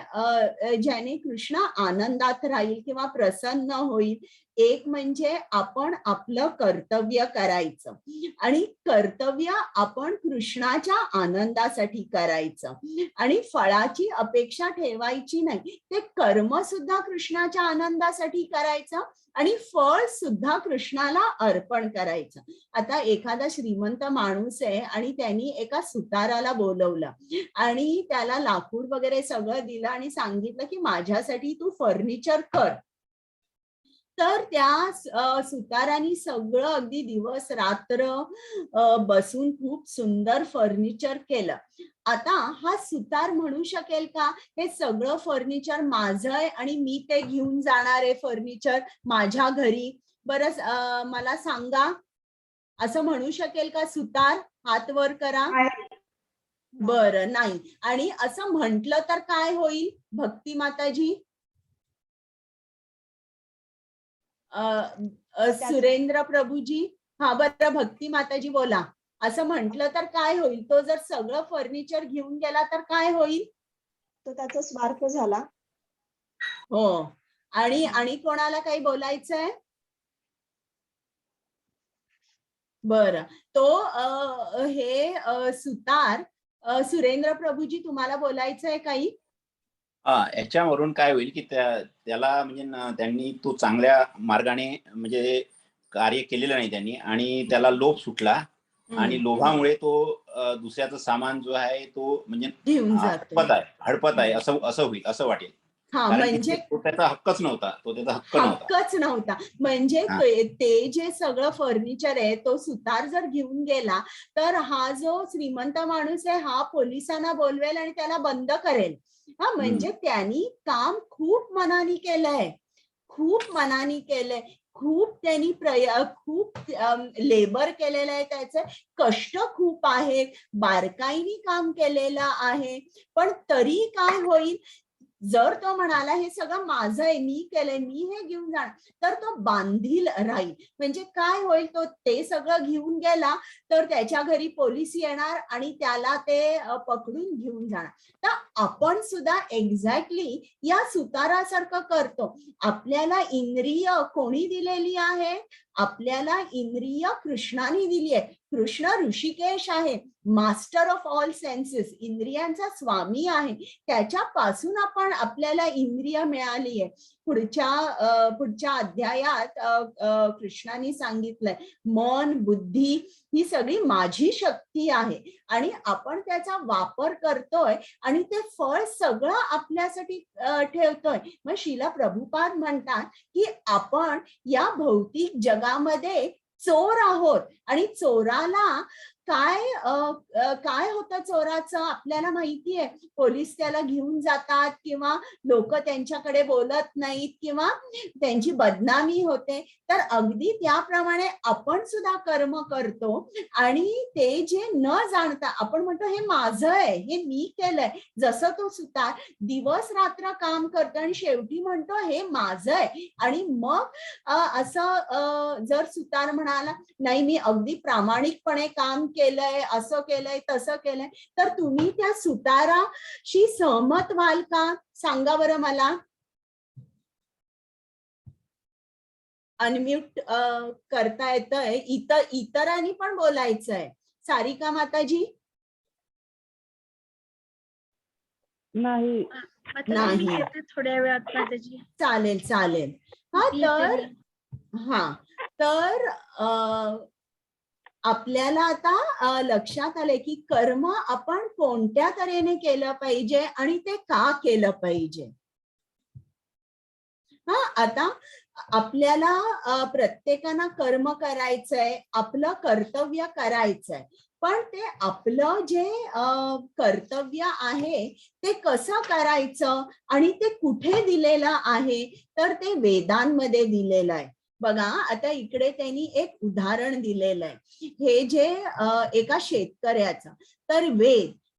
ज्याने कृष्ण आनंदात राहील किंवा प्रसन्न होईल? एक म्हणजे आपण आपलं कर्तव्य करायचं, आणि कर्तव्य आपण कृष्णाच्या आनंदासाठी करायचं, आणि फळाची अपेक्षा ठेवायची नाही. ते कर्म सुद्धा कृष्णाच्या आनंदासाठी करायचं आणि फळ सुद्धा कृष्णाला अर्पण करायचं. आता एखादा श्रीमंत माणूस आहे आणि त्यांनी एका सुताराला बोलवलं आणि त्याला लाकूड वगैरे सगळं दिलं आणि सांगितलं की माझ्यासाठी तू फर्निचर कर. तर त्या सुतारांनी सगळं अगदी दिवस रात्र बसून खूप सुंदर फर्निचर केलं. आता हा सुतार म्हणू शकेल का हे सगळं फर्निचर माझं आहे आणि मी ते घेऊन जाणार आहे फर्निचर माझ्या घरी? बरं, मला सांगा, असं म्हणू शकेल का सुतार? हात वर करा. बरं, नाही. आणि असं म्हटलं तर काय होईल भक्ती माताजी? सुरेंद्र प्रभूजी, हा बरं भक्ती माताजी बोला. असं म्हटलं तर काय होईल? तो जर सगळं फर्निचर घेऊन गेला तर काय होईल? तो त्याचा स्वार्थ झाला. हो. आणि कोणाला काही बोलायचंय? बरं, तो हे सुतार सुरेंद्र प्रभूजी तुम्हाला बोलायचंय काही? याच्यावरून काय होईल की त्याला म्हणजे त्यांनी तो चांगल्या मार्गाने म्हणजे कार्य केलेलं नाही त्यांनी, आणि त्याला लोभ सुटला, आणि लोभामुळे तो दुसऱ्याचं सामान जो आहे तो म्हणजे घेऊन हडपत आहे असं होईल, असं वाटेल. हा, म्हणजे तो त्याचा हक्कच नव्हता, हक्कच नव्हता. म्हणजे ते जे सगळं फर्निचर आहे तो सुतार जर घेऊन गेला तर हा जो श्रीमंत माणूस आहे हा पोलिसांना बोलवेल आणि त्याला बंद करेल. हा, म्हणजे त्यांनी काम खूप मनाने केलंय, खूप मनाने केलंय, खूप त्यांनी खूप लेबर केलेलं आहे, त्याचे कष्ट खूप आहेत, बारकाईने काम केलेलं आहे. पण तरी काय होईल? जर तो म्हणाला हे सगळं माझं आहे, मी केलंय, मी हे घेऊन जाणार, तर तो बांधील राहील. म्हणजे काय होईल, तो ते सगळं घेऊन गेला तर त्याच्या घरी पोलीस येणार आणि त्याला ते पकडून घेऊन जाणार. तर आपण सुद्धा एक्झॅक्टली या सुतारासारखं करतो. आपल्याला इंद्रिय कोणी दिलेली आहे? आपल्याला इंद्रिय कृष्णाने दिली आहे. कृष्ण ऋषिकेश आहे, मास्टर ऑफ ऑल सेन्सेस, इंद्रियांचा स्वामी आहे. त्याच्यापासून आपल्याला इंद्रिय मिळाली आहे. पुढच्या अध्यायात कृष्णाने सांगितलंय मन बुद्धी ही सगळी माझी शक्ती आहे आणि आपण त्याचा वापर करतोय आणि ते फळ सगळं आपल्यासाठी ठेवतोय. मग श्रील प्रभुपाद म्हणतात की आपण या भौतिक जगामध्ये चोर आहोत आणि चोराला काय होतं, चोराचं आपल्याला माहिती आहे. पोलीस त्याला घेऊन जातात किंवा लोक त्यांच्याकडे बोलत नाहीत किंवा त्यांची बदनामी होते. तर अगदी त्याप्रमाणे आपण सुद्धा कर्म करतो आणि ते जे न जाणता आपण म्हणतो हे माझं आहे, हे मी केलंय. जसं तो सुतार दिवस रात्र काम करतो आणि शेवटी म्हणतो हे माझं आहे. आणि मग असं जर सुतार म्हणाला नाही मी अगदी प्रामाणिकपणे काम केलंय, असं केलंय, तसं केलंय, तर तुम्ही त्या सुताराशी सहमत व्हाल का? सांगा बरं मला. अनम्यूट करता येतंय. इतरांनी पण बोलायचंय. सारिका माताजी. नाही. नाही. थोड्या वेळात माताजी. चालेल चालेल. तर आपल्याला आता लक्षात आलंय की कर्म आपण कोणत्या तऱ्हेने केलं पाहिजे आणि ते का केलं पाहिजे. आता आपल्याला प्रत्येकानं कर्म करायचंय, आपलं कर्तव्य करायचंय. पण ते आपलं जे कर्तव्य आहे ते कसं करायचं आणि ते कुठे दिलेलं आहे, तर ते वेदांमध्ये दिलेलं आहे. बघा आता इकडे त्यांनी एक उदाहरण दिलेलं आहे. हे जे एका शेतकऱ्याचं, तर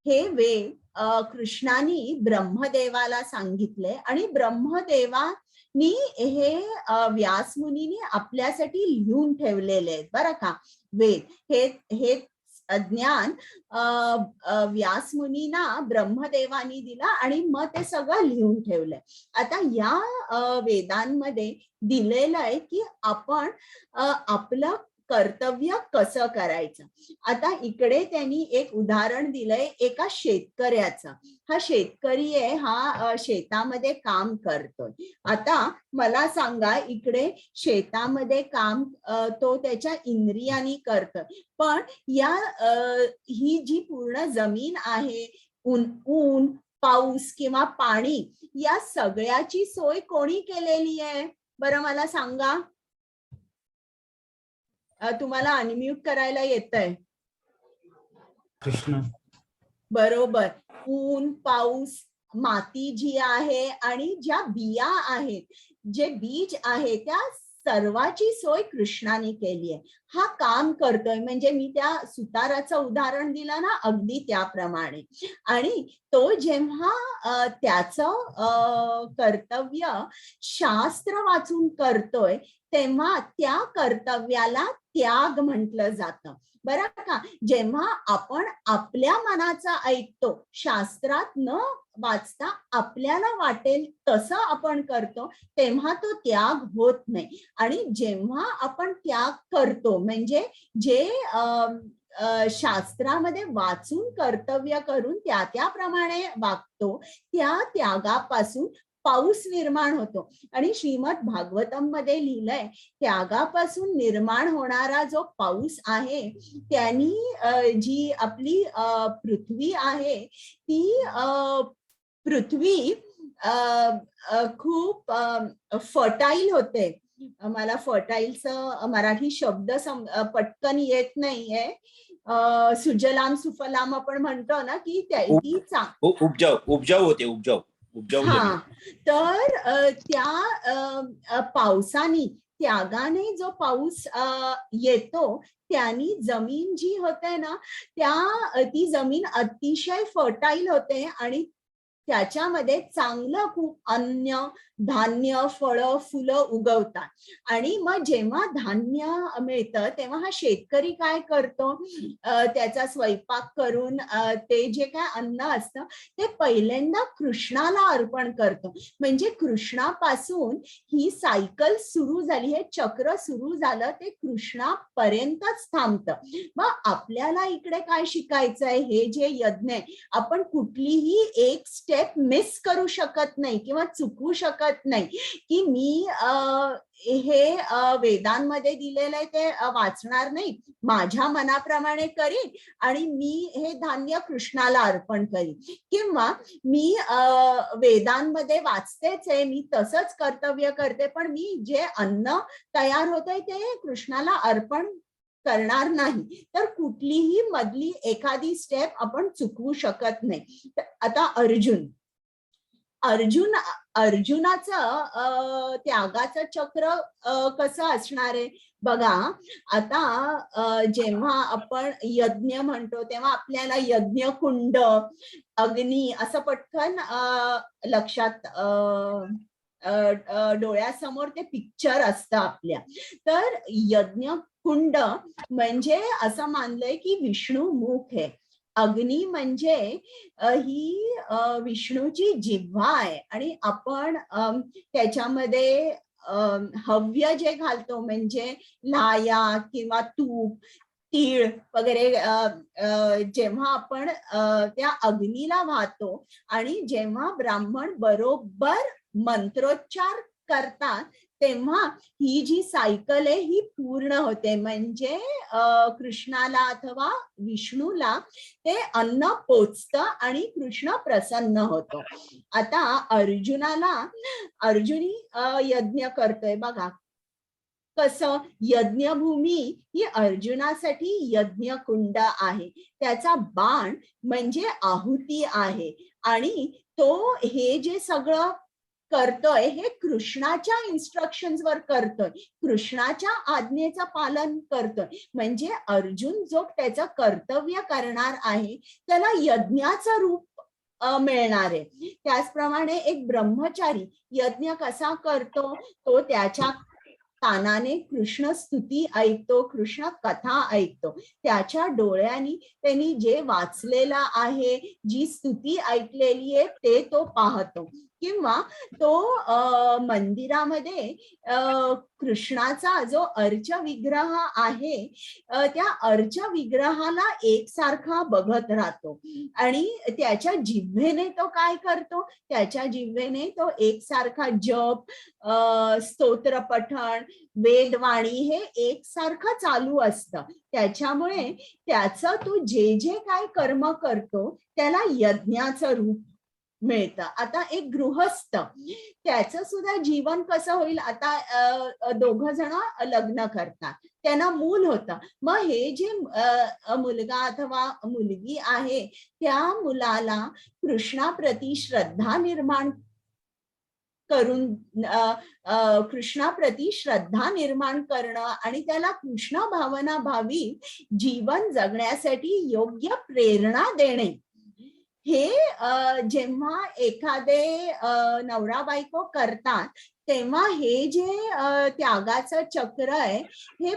हे वेद कृष्णानी ब्रह्मदेवाला सांगितले आणि ब्रह्मदेवानी हे व्यासमुनीने आपल्यासाठी लिहून ठेवलेले आहेत बरं का. वेद हे ज्ञान व्यासमुनींना ब्रह्मदेवानी दिला आणि मग ते सगळं लिहून ठेवलंय. आता या वेदांमध्ये दिलेलं आहे की आपण आपलं कर्तव्य कसं करायचं. आता इकडे त्यांनी एक उदाहरण दिलंय एका शेतकऱ्याचं. हा शेतकरी आहे, हा शेतामध्ये काम करतोय. आता मला सांगा, इकडे शेतामध्ये काम तो त्याच्या इंद्रियांनी करतोय, पण ही जी पूर्ण जमीन आहे, ऊन पाऊस किंवा पाणी, या सगळ्याची सोय कोणी केलेली आहे बरं मला सांगा. तुम्हाला अनम्यूट करायला येतंय. कृष्ण. बरोबर. ऊन पाऊस माती जी आहे आणि ज्या बिया आहेत, जे बीज आहे, त्या सर्वाची सोय कृष्णाने केली आहे. हा काम करतोय. म्हणजे मी त्या सुताराचं उदाहरण दिलं ना, अगदी त्याप्रमाणे. आणि तो जेव्हा त्याचं कर्तव्य शास्त्र वाचून करतोय तेव्हा त्या कर्तव्याला त्याग म्हटलं जातं बरं का. जेव्हा आपण आपल्या मनाचं ऐकतो, शास्त्रात न वाचता आपल्याला वाटेल तसं आपण करतो, तेव्हा तो त्याग होत नाही. आणि जेव्हा आपण त्याग करतो, म्हणजे जे शास्त्रामध्ये वाचून कर्तव्य करून त्याप्रमाणे वागतो, त्या त्यागापासून पाऊस निर्माण होतो. आणि श्रीमद भागवतम मध्ये लिहिलंय, त्यागापासून निर्माण होणारा जो पाऊस आहे, त्यांनी जी आपली पृथ्वी आहे, ती पृथ्वी खूप फर्टाईल होते. मला फर्टाईलचं मराठी शब्द पटकन येत नाहीये. सुजलाम सुफलाम आपण म्हणतो ना, की उपजाऊ होते. हा, तर त्या पावसाने, त्यागाने जो पाऊस येतो, त्यांनी जमीन जी होते ना, ती जमीन अतिशय फर्टाईल होते आणि त्याच्यामध्ये चांगलं खूप अन्न, धान्य, फळं, फुलं उगवतात आणि मग जेव्हा धान्य मिळतं तेव्हा हा शेतकरी काय करतो, त्याचा स्वयंपाक करून ते जे काय अन्न असतं ते पहिल्यांदा कृष्णाला अर्पण करतो. म्हणजे कृष्णापासून ही सायकल सुरू झाली, हे चक्र सुरू झालं, ते कृष्णापर्यंतच थांबतं. मग आपल्याला इकडे काय शिकायचं आहे, हे जे यज्ञ आहे आपण कुठलीही एक स्टेप मिस करू शकत नाही किंवा चुकवू शकत नाही की मी हे वेदांमध्ये दिलेलं आहे ते वाचणार नाही, माझ्या मनाप्रमाणे करीन आणि मी हे धान्य कृष्णाला अर्पण करीन, किंवा मी वेदांमध्ये वाचतेच आहे, मी तसंच कर्तव्य करते, पण मी जे अन्न तयार होतंय ते कृष्णाला अर्पण करणार नाही. तर कुठलीही मधली एखादी स्टेप आपण चुकवू शकत नाही. आता अर्जुनाचं त्यागाचं चक्र कसं असणार आहे बघा. आता जेव्हा आपण यज्ञ म्हणतो तेव्हा आपल्याला यज्ञ कुंड, अग्नी असं पटकन लक्षात डोळ्यासमोर ते पिक्चर असतं आपल्या. तर यज्ञ कुंड म्हणजे असं मानलंय की विष्णू मुख आहे, अग्नी म्हणजे ही विष्णूची जिव्हा आहे आणि आपण त्याच्यामध्ये हव्य जे घालतो म्हणजे लाया किंवा तूप, तीळ वगैरे जेव्हा आपण त्या अग्नीला वाहतो आणि जेव्हा ब्राह्मण बरोबर मंत्रोच्चार करतात तेव्हा ही जी सायकल आहे ही पूर्ण होते. म्हणजे कृष्णाला अथवा विष्णूला ते अन्न पोचतं आणि कृष्ण प्रसन्न होतो. आता अर्जुनी यज्ञ करतोय बघा कसं. यज्ञभूमी ही अर्जुनासाठी यज्ञ कुंड आहे, त्याचा बाण म्हणजे आहुती आहे आणि तो हे जे सगळं करतोय हे कृष्णाच्या इन्स्ट्रक्शन्स वर करतोय, कृष्णाच्या आज्ञेचं पालन करतोय. म्हणजे अर्जुन जो त्याचं कर्तव्य करणार आहे त्याला यज्ञाचं रूप मिळणार आहे. त्याचप्रमाणे एक ब्रह्मचारी यज्ञ कसा करतो, तो त्याच्या कानाने कृष्ण स्तुती ऐकतो, कृष्ण कथा ऐकतो, त्याच्या डोळ्यांनी त्यांनी जे वाचलेलं आहे, जी स्तुती ऐकलेली आहे ते तो पाहतो, किंवा तो मंदिरामध्ये कृष्णाचा जो अर्च विग्रह आहे त्या अर्च विग्रहाला एकसारखा बघत राहतो आणि त्याच्या जिव्हेने तो काय करतो, त्याच्या जिव्हेने तो एकसारखा जप, स्तोत्र पठण, वेदवाणी हे एकसारखं चालू असतं. त्याच्यामुळे त्याचं तो जे जे काय कर्म करतो त्याला यज्ञाचं रूप मिळतं. आता एक गृहस्थ त्याचं सुद्धा जीवन कसं होईल. आता दोघं जण लग्न करतात, त्यांना मूल होतं, मग हे जे मुलगा अथवा मुलगी आहे त्या मुलाला कृष्णाप्रती श्रद्धा निर्माण करून कृष्णाप्रती श्रद्धा निर्माण करणं आणि त्याला कृष्ण भावना भावी जीवन जगण्यासाठी योग्य प्रेरणा देणे, हे जेव्हा एखादे नवरा बायको करतात तेव्हा हे जे त्यागाचं चक्र आहे हे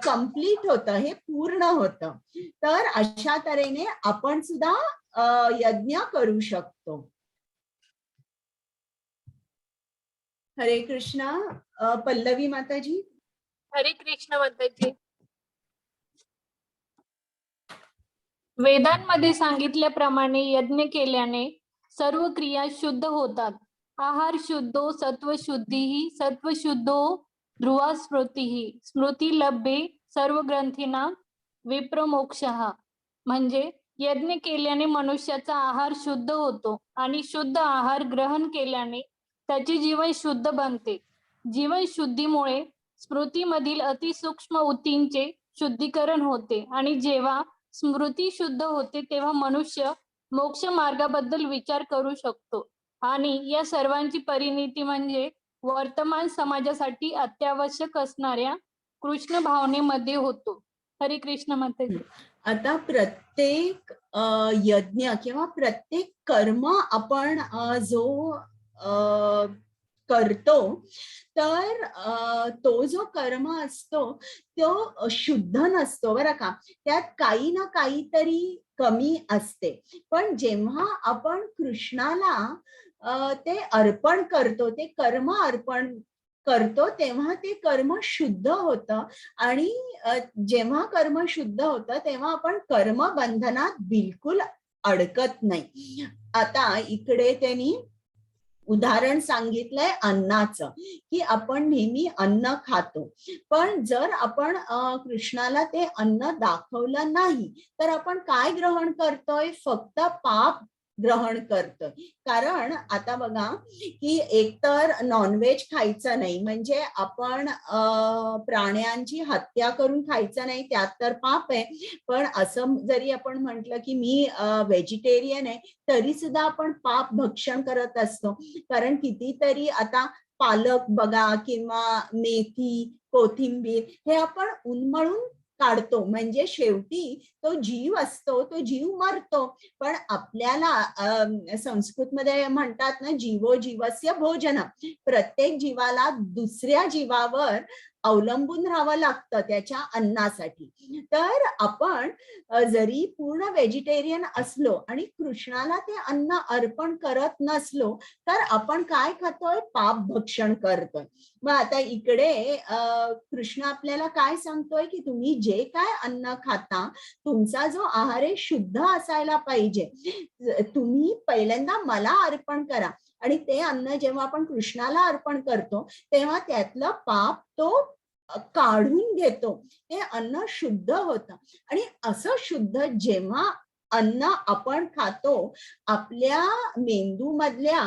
कंप्लीट होतं, हे पूर्ण होतं. तर अशा तऱ्हेने आपण सुद्धा यज्ञ करू शकतो. हरे कृष्णा. पल्लवी माताजी. हरे कृष्ण माताजी. वेदांमध्ये सांगितल्याप्रमाणे यज्ञ केल्याने सर्व क्रिया शुद्ध होतात. आहार शुद्धो सत्वशुद्धीः सत्वशुद्धो ध्रुवा स्मृतीः स्मृती लभ्ये सर्व ग्रंथीना विप्रमोक्षः. म्हणजे यज्ञ केल्याने मनुष्याचा आहार शुद्ध होतो आणि शुद्ध आहार ग्रहण केल्याने त्याचे जीवन शुद्ध बनते. जीवन शुद्धीमुळे स्मृतीमधील अतिसूक्ष्म ऊतींचे शुद्धीकरण होते आणि जेव्हा स्मृती शुद्ध होते तेव्हा मनुष्य मोक्ष मार्गाबद्दल विचार करू शकतो आणि या सर्वांची परिणिती म्हणजे वर्तमान समाजासाठी अत्यावश्यक असणाऱ्या कृष्ण भावनेमध्ये होतो. हरे कृष्ण माताजी. आता प्रत्येक यज्ञ किंवा प्रत्येक कर्म आपण जो करतो, तर तो जो कर्म असतो तो शुद्ध नसतो बरं का. त्यात काही ना काहीतरी कमी असते. पण जेव्हा आपण कृष्णाला ते अर्पण करतो, ते कर्म अर्पण करतो, तेव्हा ते कर्म शुद्ध होतं. आणि जेव्हा कर्म शुद्ध होतं तेव्हा आपण कर्मबंधनात बिलकुल अडकत नाही. आता इकडे त्यांनी उदाहरण सांगितलंय अन्नाचं, की आपण नेहमी अन्न खातो, पण जर आपण कृष्णाला ते अन्न दाखवलं नाही तर आपण काय ग्रहण करतोय? फक्त पाप ग्रहण करतोय. कारण आता बघा की एकतर नॉनव्हेज खायचं नाही, म्हणजे आपण प्राण्यांची हत्या करून खायचं नाही, त्यात तर पाप आहे. पण असं जरी आपण म्हटलं की मी व्हेजिटेरियन आहे, तरी सुद्धा आपण पाप भक्षण करत असतो. कारण कितीतरी आता पालक बघा किंवा मेथी, कोथिंबीर हे आपण उन्मळून काढतो, म्हणजे शेवटी तो जीव असतो, तो जीव मरतो. पण आपल्याला संस्कृतमध्ये म्हणतात ना, जीवो जीवस्य भोजन. प्रत्येक जीवाला दुसऱ्या जीवावर अवलंबून राहावं लागतं त्याच्या अन्नासाठी. तर आपण जरी पूर्ण व्हेजिटेरियन असलो आणि कृष्णाला ते अन्न अर्पण करत नसलो, तर आपण काय खातोय? पाप भक्षण करतोय. मग आता इकडे कृष्ण आपल्याला काय सांगतोय की तुम्ही जे काय अन्न खाता, तुमचा जो आहार आहे शुद्ध असायला पाहिजे. तुम्ही पहिल्यांदा मला अर्पण करा, आणि ते अन्न जेव्हा आपण कृष्णाला अर्पण करतो तेव्हा त्यातलं पाप तो काढून घेतो, ते अन्न शुद्ध होतं. आणि असं शुद्ध जेव्हा अन्न आपण खातो, आपल्या मेंदूमधल्या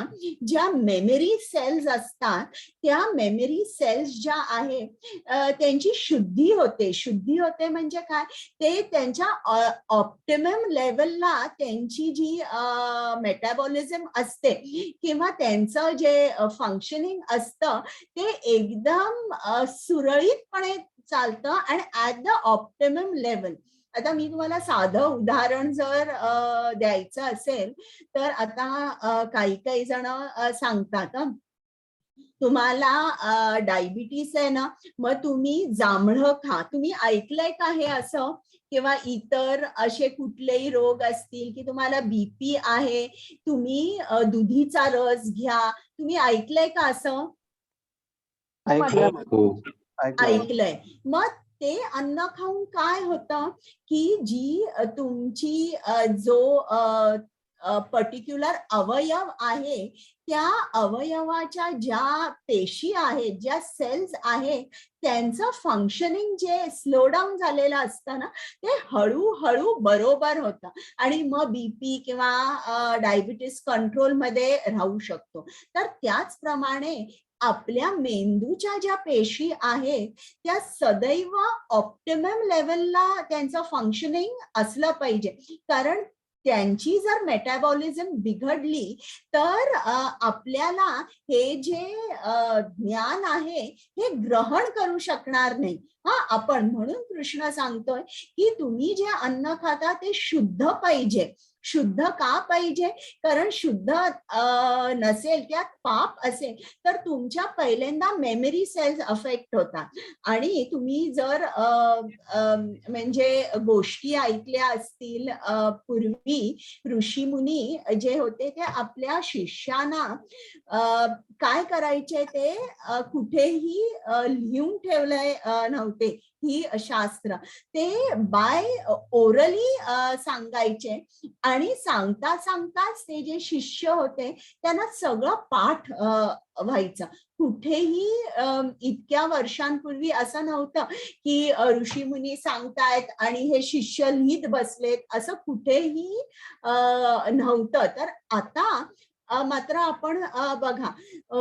ज्या मेमरी सेल्स असतात, त्या मेमरी सेल्स ज्या आहेत त्यांची शुद्धी होते. शुद्धी होते म्हणजे काय? ते त्यांच्या ऑप्टिमम लेवलला त्यांची जी मेटाबॉलिझम असते किंवा त्यांचं जे फंक्शनिंग असतं ते एकदम सुरळीतपणे चालतं आणि ऍट द ऑप्टिमम लेवल. आता मी तुम्हाला साधं उदाहरण जर द्यायचं असेल तर आता काही जण सांगतात तुम्हाला डायबिटीस आहे ना, मग तुम्ही जांभळं खा. तुम्ही ऐकलंय का हे असं? किंवा इतर असे कुठलेही रोग असतील की तुम्हाला बीपी आहे, तुम्ही दुधीचा रस घ्या. तुम्ही ऐकलंय का असं? ऐकलंय. मग ते अन्न खाऊन काय होतं की जी तुमची जो पर्टिक्युलर अवयव आहे, त्या अवयवाच्या ज्या पेशी आहेत, ज्या सेल्स आहेत, त्यांचं फंक्शनिंग जे स्लो डाऊन झालेलं असतं ना, ते हळूहळू बरोबर होतं आणि मग बीपी किंवा डायबिटीस कंट्रोलमध्ये राहू शकतो. तर त्याचप्रमाणे आपल्या मेंदूच्या ज्या पेशी आहेत त्या सदैव ऑप्टिमम लेवलला त्यांचं फंक्शनिंग असलं पाहिजे. कारण त्यांची जर मेटाबॉलिझम बिघडली तर आपल्याला हे जे ज्ञान आहे हे ग्रहण करू शकणार नाही. आपण म्हणून कृष्ण सांगतोय की तुम्ही जे अन्न खाता ते शुद्ध पाहिजे. शुद्ध का पाहिजे? कारण शुद्ध नसेल, त्यात पाप असेल तर तुमच्या पहिल्यांदा मेमरी सेल्स अफेक्ट होतात. आणि तुम्ही जर म्हणजे गोष्टी ऐकल्या असतील, पूर्वी ऋषी मुनी जे होते ते आपल्या शिष्यांना काय करायचे, ते कुठेही लिहून ठेवले नव्हते ही शास्त्र, ते बाय ओरली सांगायचे. आणि सांगता सांगताच ते जे शिष्य होते त्यांना सगळं पाठ व्हायचं. कुठेही इतक्या वर्षांपूर्वी असं नव्हतं की ऋषी मुनी सांगतायत आणि हे शिष्य लिहित बसलेत, असं कुठेही नव्हतं. तर आता मात्र आपण बघा,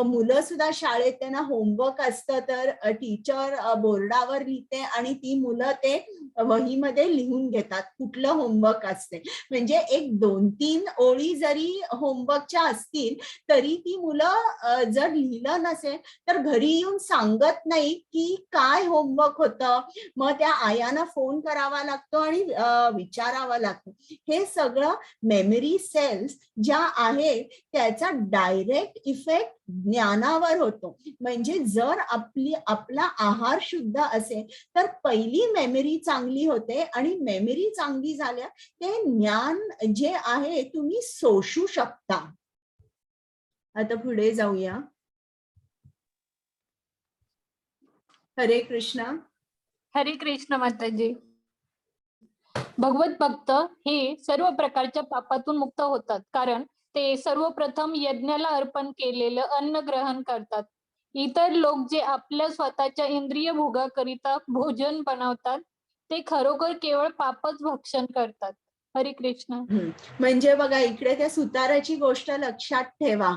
मुलं सुद्धा शाळेत त्यांना होमवर्क असतं तर टीचर बोर्डावर लिहिते आणि ती मुलं ते वहीमध्ये लिहून घेतात कुठलं होमवर्क असते. म्हणजे एक 2-3 ओळी जरी होमवर्कच्या असतील तरी ती मुलं जर लिहिलं नसेल तर घरी येऊन सांगत नाही की काय होमवर्क होतं. मग त्या आयाना फोन करावा लागतो आणि विचारावं लागतं. हे सगळं मेमरी सेल्स ज्या आहेत त्याचा डायरेक्ट इफेक्ट ज्ञानावर होतो. म्हणजे जर आपला आहार शुद्ध असेल तर पहिली मेमरी चांगली होते आणि मेमरी चांगली झाल्या ते ज्ञान जे आहे तुम्ही शोषू शकता. आता पुढे जाऊया. हरे कृष्ण. हरे कृष्ण माताजी. भगवत भक्त हे सर्व प्रकारच्या पापातून मुक्त होतात, कारण ते सर्वप्रथम यज्ञाला अर्पण केलेलं अन्न ग्रहण करतात. इतर लोक जे आपल्या स्वतःच्या इंद्रिय भोगाकरिता भोजन बनवतात ते खरोखर केवळ पापच भक्षण करतात. हरे कृष्ण. म्हणजे बघा, इकडे त्या सुताराची गोष्ट लक्षात ठेवा.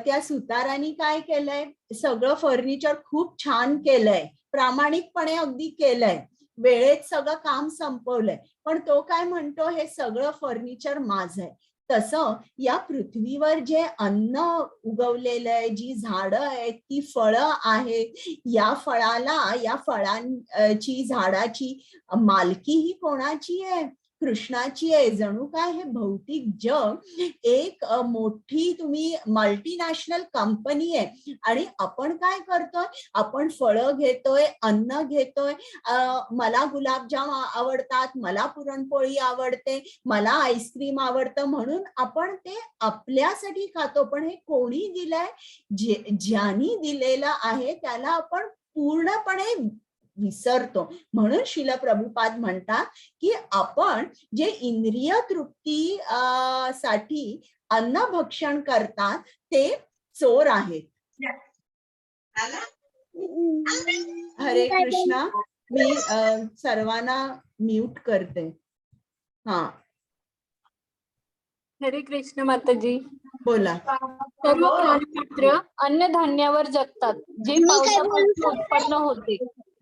त्या सुताराने काय केलंय, सगळं फर्निचर खूप छान केलंय, प्रामाणिकपणे अगदी केलंय, वेळेत सगळं काम संपवलंय, पण तो काय म्हणतो, हे सगळं फर्निचर माझं आहे. तसं या पृथ्वीवर जे अन्न उगवलेलं आहे, जी झाडं आहेत, ती फळं आहेत, या फळांची झाडाची मालकी ही कोणाची आहे? कृष्णाची आहे. जणू काय हे भौतिक जग एक मोठी तुम्ही मल्टीनॅशनल कंपनी आहे आणि आपण काय करतोय, आपण फळं घेतोय, अन्न घेतोय. मला गुलाबजाम आवडतात, मला पुरणपोळी आवडते, मला आईस्क्रीम आवडतं म्हणून आपण ते आपल्यासाठी खातो. पण हे कोणी दिलंय? ज्यांनी दिलेलं आहे त्याला आपण पूर्णपणे विसरतो. म्हणून श्रील प्रभुपाद म्हणतात की आपण जे इंद्रिय तृप्ती साठी अन्न भक्षण करतात ते चोर आहेत. हरे कृष्णा. मी सर्वांना म्यूट करते. हा, हरे कृष्ण माताजी. बोला. सर्व प्राणीमात्र अन्नधान्यावर जगतात, जे पावसापासून उत्पन्न होते.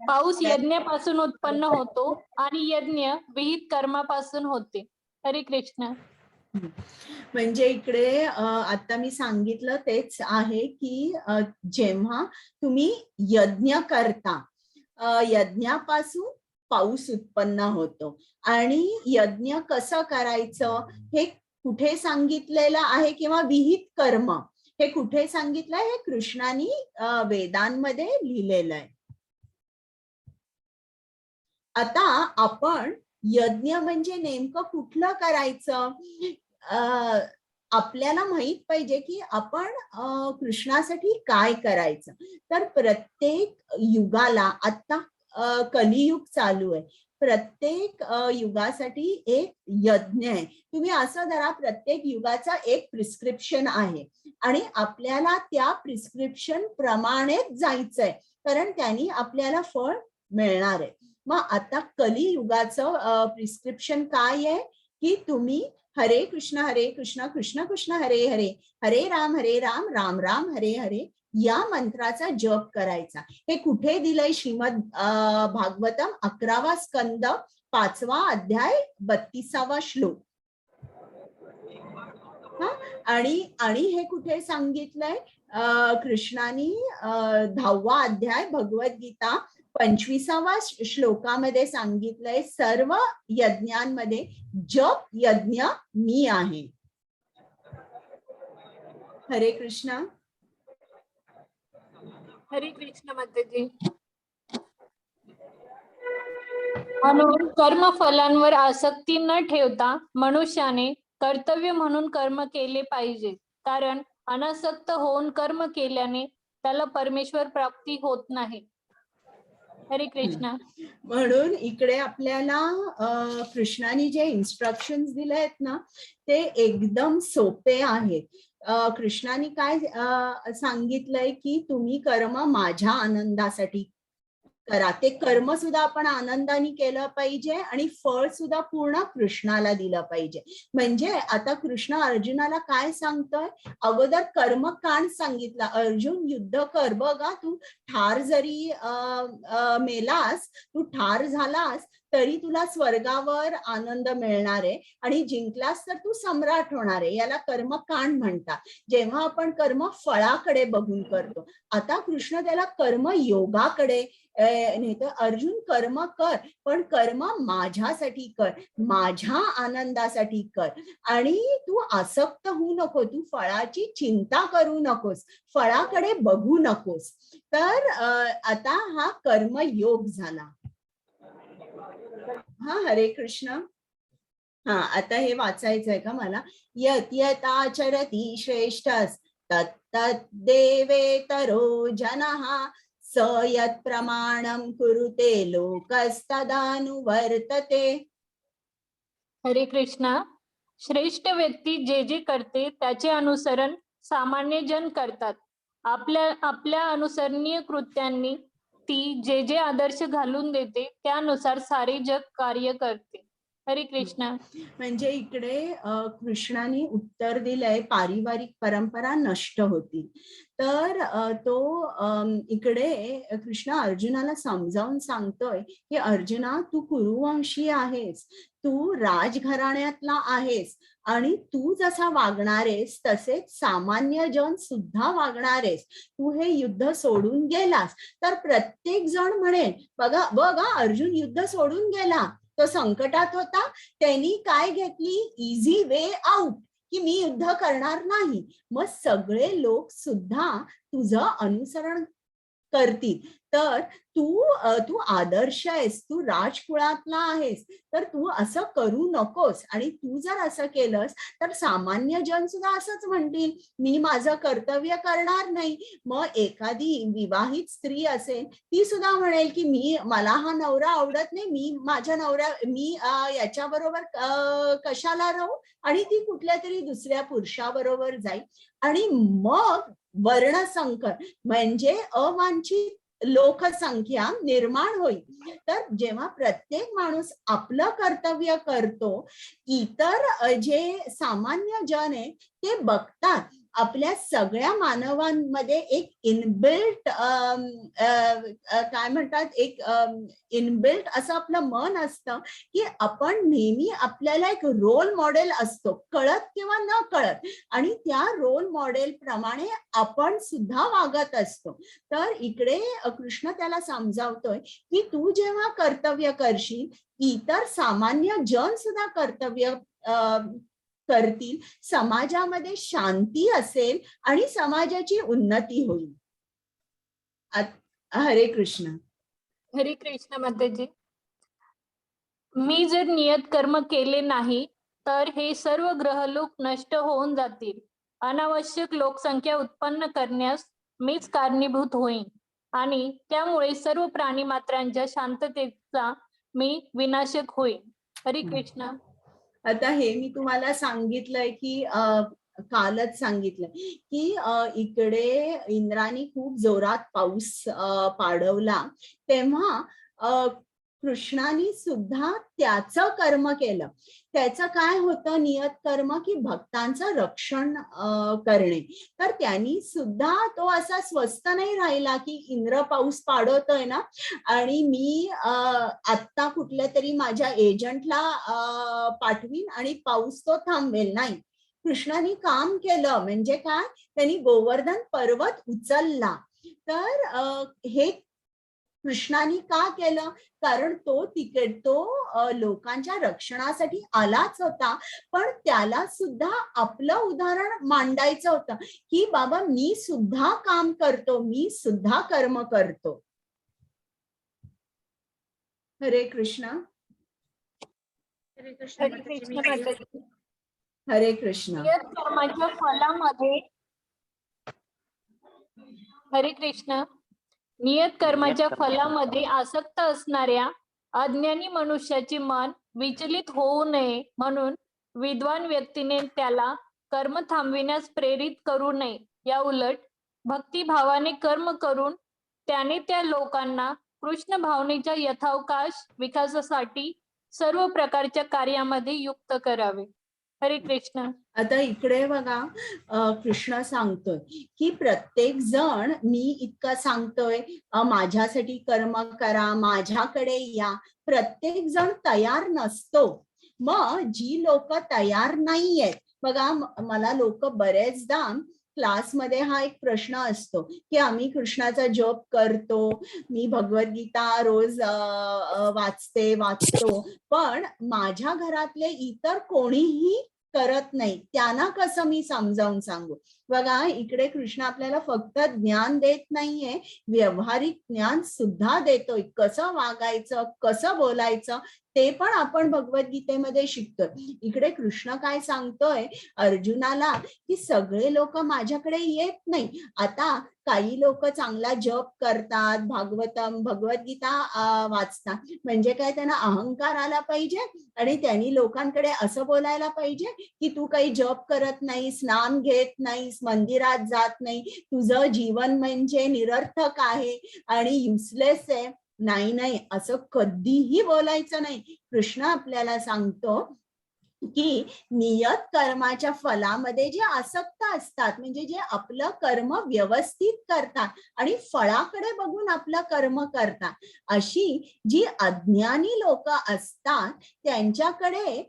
पाऊस यज्ञापासून उत्पन्न होतो आणि यज्ञ विहित कर्मापासून होते. हरे कृष्ण. म्हणजे इकडे आता मी सांगितलं तेच आहे की जेव्हा तुम्ही यज्ञ करता, यज्ञापासून पाऊस उत्पन्न होतो. आणि यज्ञ कसं करायचं हे कुठे सांगितलेलं आहे, किंवा विहित कर्म हे कुठे सांगितलंय? हे कृष्णाने वेदांमध्ये लिहिलेलं आहे. आता आपण यज्ञ म्हणजे नेमकं कुठलं करायचं, आपल्याला माहित पाहिजे की आपण कृष्णासाठी काय करायचं. तर प्रत्येक युगाला, आता कलियुग चालू आहे, प्रत्येक युगासाठी एक यज्ञ आहे. तुम्ही असं धरा, प्रत्येक युगाचा एक प्रिस्क्रिप्शन आहे आणि आपल्याला त्या प्रिस्क्रिप्शन प्रमाणेच जायचंय, कारण त्यांनी आपल्याला फळ मिळणार आहे. मग आता कलियुगाचं प्रिस्क्रिप्शन काय आहे की तुम्ही हरे कृष्ण कृष्ण कृष्ण हरे हरे, हरे राम राम राम हरे हरे या मंत्राचा जप करायचा. हे कुठे दिलंय? श्रीमद भागवतम 11वा स्कंद 5वा अध्याय 32वा श्लोक. आणि हे कुठे सांगितलंय? कृष्णानी 10वा अध्याय भगवद्गीता 25वा श्लोकामध्ये सांगितलंय, सर्व यज्ञांमध्ये जप यज्ञ मी आहे. हरे कृष्ण. हरे कृष्ण माताजी. म्हणून कर्मफलांवर आसक्ती न ठेवता मनुष्याने कर्तव्य म्हणून कर्म केले पाहिजे, कारण अनासक्त होऊन कर्म केल्याने त्याला परमेश्वर प्राप्ती होत नाही. हरे कृष्ण. म्हणून इकडे आपल्याला कृष्णाने जे इन्स्ट्रक्शन्स दिले आहेत ना ते एकदम सोपे आहेत. कृष्णाने काय सांगितलंय की तुम्ही कर्म माझ्या आनंदासाठी करा. ते कर्म सुद्धा आपण आनंदाने केलं पाहिजे आणि फळ सुद्धा पूर्ण कृष्णाला दिलं पाहिजे. म्हणजे आता कृष्ण अर्जुनाला काय सांगतोय, अगोदर कर्मकांड सांगितलं, अर्जुन युद्ध कर. बघा, तू ठार जरी मेलास, तू ठार झालास तरी तुला स्वर्गावर आनंद मिळणार आहे आणि जिंकलास तर तू सम्राट होणार आहे. याला कर्मकांड म्हणतात, जेव्हा आपण कर्म फळाकडे बघून करतो. आता कृष्ण त्याला कर्म योगाकडे नेतो. अर्जुन कर्म कर, पण कर्म माझ्यासाठी कर, माझ्या आनंदासाठी कर आणि तू आसक्त होऊ नको, तू फळाची चिंता करू नकोस, फळाकडे बघू नकोस. तर आता हा कर्मयोग झाला. हा, हरे कृष्ण. हा, आता हे वाचायचंय का मला? यत यताचरति श्रेष्ठस् तत्तत् देवेतरो जनः स यत् प्रमाणं कुरुते लोकस्तदानुवर्तते. हरे कृष्णा. श्रेष्ठ व्यक्ती जे जे करते त्याचे अनुसरण सामान्य जन करतात. आपल्या अनुसरणीय कृत्यांनी ती जे जे आदर्श घालून देते त्यानुसार सारे जग कार्य करते. हरे कृष्णा. म्हणजे इकडे कृष्णाने उत्तर दिलंय, पारिवारिक परंपरा नष्ट होतील. तर इकडे कृष्ण अर्जुनाला समजावून सांगतोय की अर्जुना, तू कुरुवंशी आहेस, तू राजघराण्यातला आहेस आणि तू जसा वागणार आहेस तसेच सामान्य जन सुद्धा वागणार आहेस. तू हे युद्ध सोडून गेलास तर प्रत्येक जण म्हणेल, बघा बघा अर्जुन युद्ध सोडून गेला, तो संकटात होता, त्यांनी काय घेतली, इझी वे आउट, की मी युद्ध करणार नाही. मग सगळे लोक सुद्धा तुझं अनुसरण करतील. तर तू आदर्श आहेस, तू राजकुळातला आहेस, तर तू असं करू नकोस. आणि तू जर असं केलंस तर सामान्य जन सुद्धा असंच म्हणतील, मी माझं कर्तव्य करणार नाही. मग एखादी विवाहित स्त्री असेल, ती सुद्धा म्हणेल की मला हा नवरा आवडत नाही, मी याच्याबरोबर कशाला राहू, आणि ती कुठल्या तरी दुसऱ्या पुरुषाबरोबर जाईल. आणि मग वर्णसंकर म्हणजे अवांछित लोकसंख्या निर्माण होईल. तर जेव्हा प्रत्येक माणूस आपलं कर्तव्य करतो, इतर जे सामान्य जन आहे ते बघतात. आपल्या सगळ्या मानवांमध्ये एक इनबिल्ट काय म्हणतात, एक इनबिल्ट असं आपलं मन असतं की आपण नेहमी, आपल्याला एक रोल मॉडेल असतो, कळत किंवा न कळत, आणि त्या रोल मॉडेल प्रमाणे आपण सुद्धा वागत असतो. तर इकडे कृष्ण त्याला समजावतोय की तू जेव्हा कर्तव्य करशील, इतर सामान्य जन सुद्धा कर्तव्य करतील, समाजामध्ये शांती असेल आणि समाजाची उन्नती होईल. हरे कृष्ण. हरे कृष्ण माताजी. मी जर नियत कर्म केले नाही तर हे सर्व ग्रहलोक नष्ट होऊन जातील. अनावश्यक लोकसंख्या उत्पन्न करण्यास मीच कारणीभूत होईन आणि त्यामुळे सर्व प्राणी मात्रांच्या शांततेचा मी विनाशक होईन. हरे कृष्ण. आता हे मी तुम्हाला सांगितलंय की कालच सांगितलं की इकडे इंद्राने खूप जोरात पाऊस पाडवला, तेव्हा कृष्णाने सुद्धा त्याचं कर्म केलं. त्याचं काय होतं नियत कर्म, की भक्तांचं रक्षण करणे. तर त्यांनी सुद्धा तो असा स्वस्थ नाही राहिला की इंद्र पाऊस पाडवतोय ना आणि मी आत्ता कुठल्या तरी माझ्या एजंटला पाठवीन आणि पाऊस तो थांबवेल. नाही, कृष्णाने काम केलं. म्हणजे काय, त्यांनी गोवर्धन पर्वत उचलला. तर हे कृष्णाने का केलं, कारण तो लोकांच्या रक्षणासाठी आलाच होता, पण त्याला सुद्धा आपलं उदाहरण मांडायचं होतं की बाबा मी सुद्धा काम करतो, मी सुद्धा कर्म करतो. हरे कृष्ण. हरे कृष्ण माताजी. हरे कृष्ण. नियत कर्माच्या फलामध्ये हरे कृष्ण. नियत कर्माच्या फलामध्ये आसक्त असणाऱ्या अज्ञानी मनुष्याचे मन विचलित होऊ नये म्हणून विद्वान व्यक्तीने त्याला कर्म थांबविण्यास प्रेरित करू नये. या उलट भक्तिभावाने कर्म करून त्याने त्या लोकांना कृष्ण भावनेच्या यथावकाश विकासासाठी सर्व प्रकारच्या कार्यामध्ये युक्त करावे. हरे कृष्ण. आता इकडे बघा, कृष्ण सांगतोय की प्रत्येक जण मी इतका सांगतोय माझ्यासाठी कर्म करा, माझ्याकडे या, प्रत्येक जण तयार नसतो. मग जी लोक तयार नाहीयेत, बघा मला लोक बरेचदा क्लासमध्ये हा एक प्रश्न असतो की आम्ही कृष्णाचा जप करतो, मी भगवद्गीता रोज वाचतो, पण माझ्या घरातले इतर कोणीही करत नाही, त्यांना कसं मी समजावून सांगू. बघा इकडे कृष्ण आपल्याला फक्त ज्ञान देत नाहीये, व्यावहारिक ज्ञान सुद्धा देतोय. कसं वागायचं, कसं बोलायचं ते पण आपण भगवद्गीतेमध्ये शिकतोय. इकडे कृष्ण काय सांगतोय अर्जुनाला की सगळे लोक माझ्याकडे येत नाही. आता काही लोक चांगला जप करतात, भगवद्गीता वाचतात, म्हणजे काय त्यांना अहंकार आला पाहिजे आणि त्यांनी लोकांकडे असं बोलायला पाहिजे की तू काही जप करत नाहीस, नाम घेत नाहीस, मंदिरात जात नाही, तुझं जीवन म्हणजे निरर्थक आहे आणि युजलेस आहे. नाही नाही, असं कधीही बोलायचं नाही. कृष्ण आपल्याला सांगतो की नियत कर्माच्या फलामध्ये जे आसक्त असतात, म्हणजे जे आपलं कर्म व्यवस्थित करतात आणि फळाकडे बघून आपलं कर्म करतात, अशी जी अज्ञानी लोक असतात त्यांच्याकडे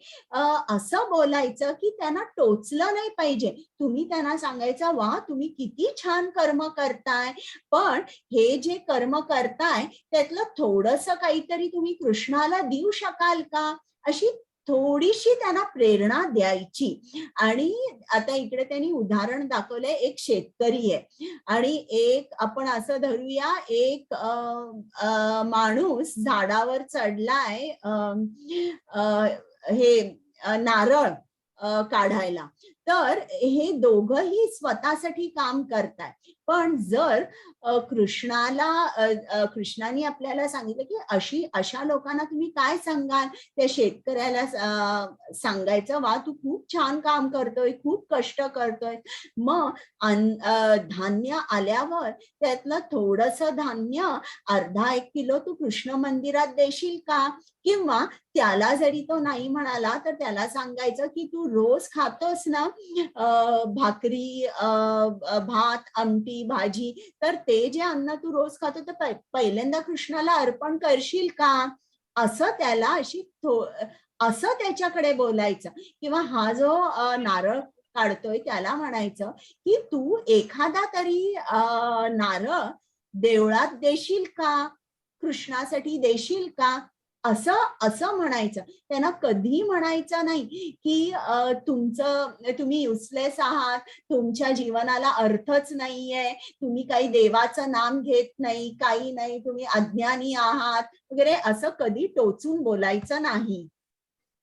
असं बोलायचं की त्यांना टोचलं नाही पाहिजे. तुम्ही त्यांना सांगायचं वा तुम्ही किती छान कर्म करताय, पण हे जे कर्म करताय त्यातलं थोडंसं काहीतरी तुम्ही कृष्णाला देऊ शकाल का, अशी थोडीशी त्यांना प्रेरणा द्यायची. आणि आता इकडे त्यांनी उदाहरण दाखवलंय, एक शेतकरी आहे आणि एक आपण असं धरूया एक माणूस झाडावर चढलाय हे नारळ काढायला. तर हे दोघंही स्वतःसाठी काम करताय, पण जर कृष्णाने आपल्याला सांगितलं की अशा लोकांना तुम्ही काय सांगाल, त्या शेतकऱ्याला सांगायचं वा तू खूप छान काम करतोय, खूप कष्ट करतोय, मग धान्य आल्यावर त्यातलं थोडस धान्य अर्धा 1 किलो तू कृष्ण मंदिरात देशील का, किंवा त्याला जरी तो नाही म्हणाला तर त्याला सांगायचं की तू रोज खातोस ना भाकरी, भात, आमटी, भाजी, तर ते जे अन्न तू रोज खातो तर पहिल्यांदा कृष्णाला अर्पण करशील का, असं त्याला असं त्याच्याकडे बोलायचं. किंवा हा जो नारळ काढतोय त्याला म्हणायचं की तू एखादा तरी नारळ देवळात देशील का, कृष्णासाठी देशील का, असं म्हणायचं. त्यांना कधी म्हणायचं नाही की तुम्ही युजलेस आहात, तुमच्या जीवनाला अर्थच नाहीये, तुम्ही काही देवाचं नाम घेत नाही, काही नाही, तुम्ही अज्ञानी आहात वगैरे, असं कधी टोचून बोलायचं नाही.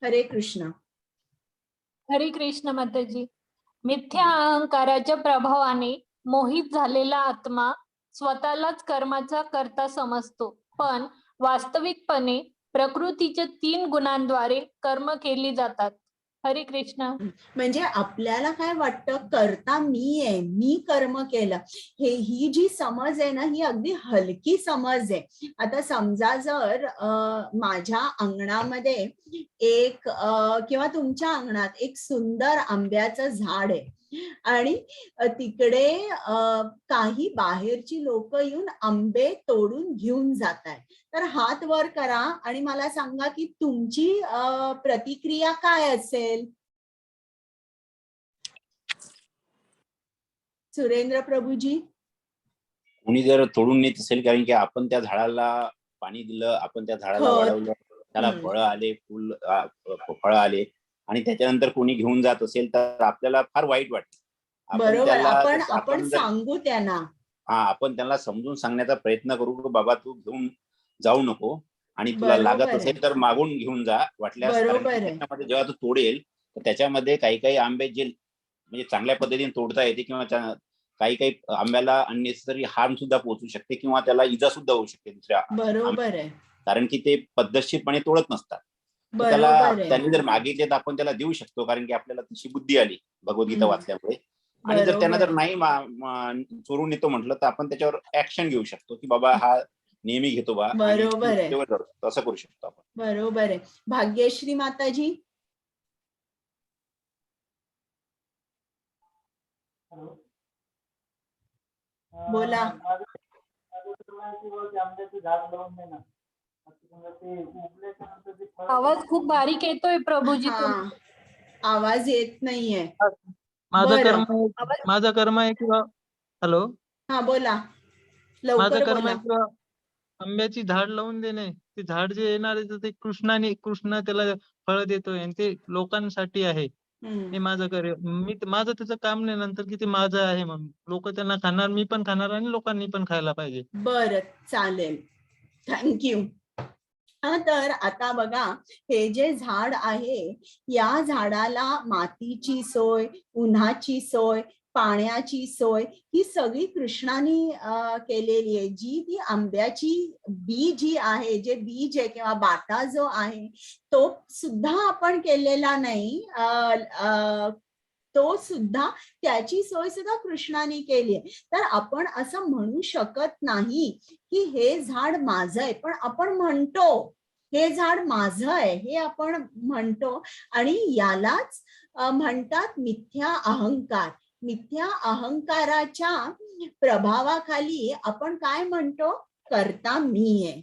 हरे कृष्ण. हरे कृष्ण माताजी. मिथ्या अहंकाराच्या प्रभावाने मोहित झालेला आत्मा स्वतःलाच कर्माचा कर्ता समजतो, पण वास्तविकपणे प्रकृतीच्या 3 गुणांद्वारे कर्म केली जातात. हरे कृष्ण. म्हणजे आपल्याला काय वाटतं, करता मी आहे, मी कर्म केलं, ही जी समज आहे ना ही अगदी हलकी समज आहे. आता समजा जर माझ्या अंगणामध्ये एक किंवा तुमच्या अंगणात एक सुंदर आंब्याचं झाड आहे आणि तिकडे काही बाहेरची लोक येऊन आंबे तोडून घेऊन जात आहेत, तर हात वर करा आणि मला सांगा की तुमची प्रतिक्रिया काय असेल. सुरेंद्र प्रभूजी. कोणी जर तोडून नेत असेल, कारण की आपण त्या झाडाला पाणी दिलं, आपण त्या झाडाला वाढवलं, त्याला फळं आले, फळं आले आणि त्याच्यानंतर कोणी घेऊन जात असेल तर आपल्याला फार वाईट वाटतं. बरोबर, आपण सांगू त्यांना, आपण त्यांना समजून सांगण्याचा प्रयत्न करू की बाबा तू घेऊन जाऊ नको आणि तुला लागत असेल तर मागून घेऊन जा वाटल्यास. त्याच्यामध्ये जेव्हा तू तोडेल तर त्याच्यामध्ये काही आंबे जे म्हणजे चांगल्या पद्धतीने तोडता येते किंवा काही आंब्याला अननेसेसरी हार्म सुद्धा पोहोचू शकते किंवा त्याला इजा सुद्धा होऊ शकते दुसऱ्या. बरोबर आहे, कारण की ते पद्धतशीरपणे तोडत नसतात. त्याला त्यांनी जर मागितले तर आपण त्याला देऊ शकतो, कारण की आपल्याला तशी बुद्धी आली भगवद्गीता वाचल्यामुळे. आणि जर त्यांना जर नाही चोरून येतो म्हटलं तर आपण त्याच्यावर ऍक्शन घेऊ शकतो की बाबा हा नेहमी घेतो बा आणि बरोबर आहे. लेवल करतो, असं करू शकतो आपण. बरोबर आहे. भाग्यश्री माताजी. बोला. आवाज खूप बारीक येतोय प्रभूजी. हा, आवाज येत नाहीये. माझं बरं. माझं कर्म आहे किंवा हॅलो हा बोला, माझं लवकर कर्म बोला. आहे किंवा आंब्याची झाड लावून देणे. ते झाड जे येणार आहे तर ते कृष्ण त्याला फळ देतोय आणि ते लोकांसाठी आहे. हम्म. हे माझं कार्य. माझं त्याचं काम नाही नंतर की ते माझं आहे म्हणून. लोक त्यांना खाणार, मी पण खाणार आणि लोकांनी पण खायला पाहिजे. बरं, चालेल. थँक्यू. तर आता बघा, हे जे झाड आहे, या झाडाला मातीची सोय, उन्हाची सोय, पाण्याची सोय ही सगळी कृष्णाने केलेली आहे. जी ती आंब्याची बी जी आहे, जे बीज आहे किंवा बाटा जो आहे, तो सुद्धा आपण केलेला नाही. तो सुद्धा, त्याची सोय सुद्धा कृष्णाने केली आहे. तर आपण असं म्हणू शकत नाही की हे झाड माझं आहे, पण आपण म्हणतो हे झाड माझं आहे, हे आपण म्हणतो. आणि यालाच म्हणतात मिथ्या अहंकार. मिथ्या अहंकाराच्या प्रभावाखाली आपण काय म्हणतो, कर्ता मी आहे.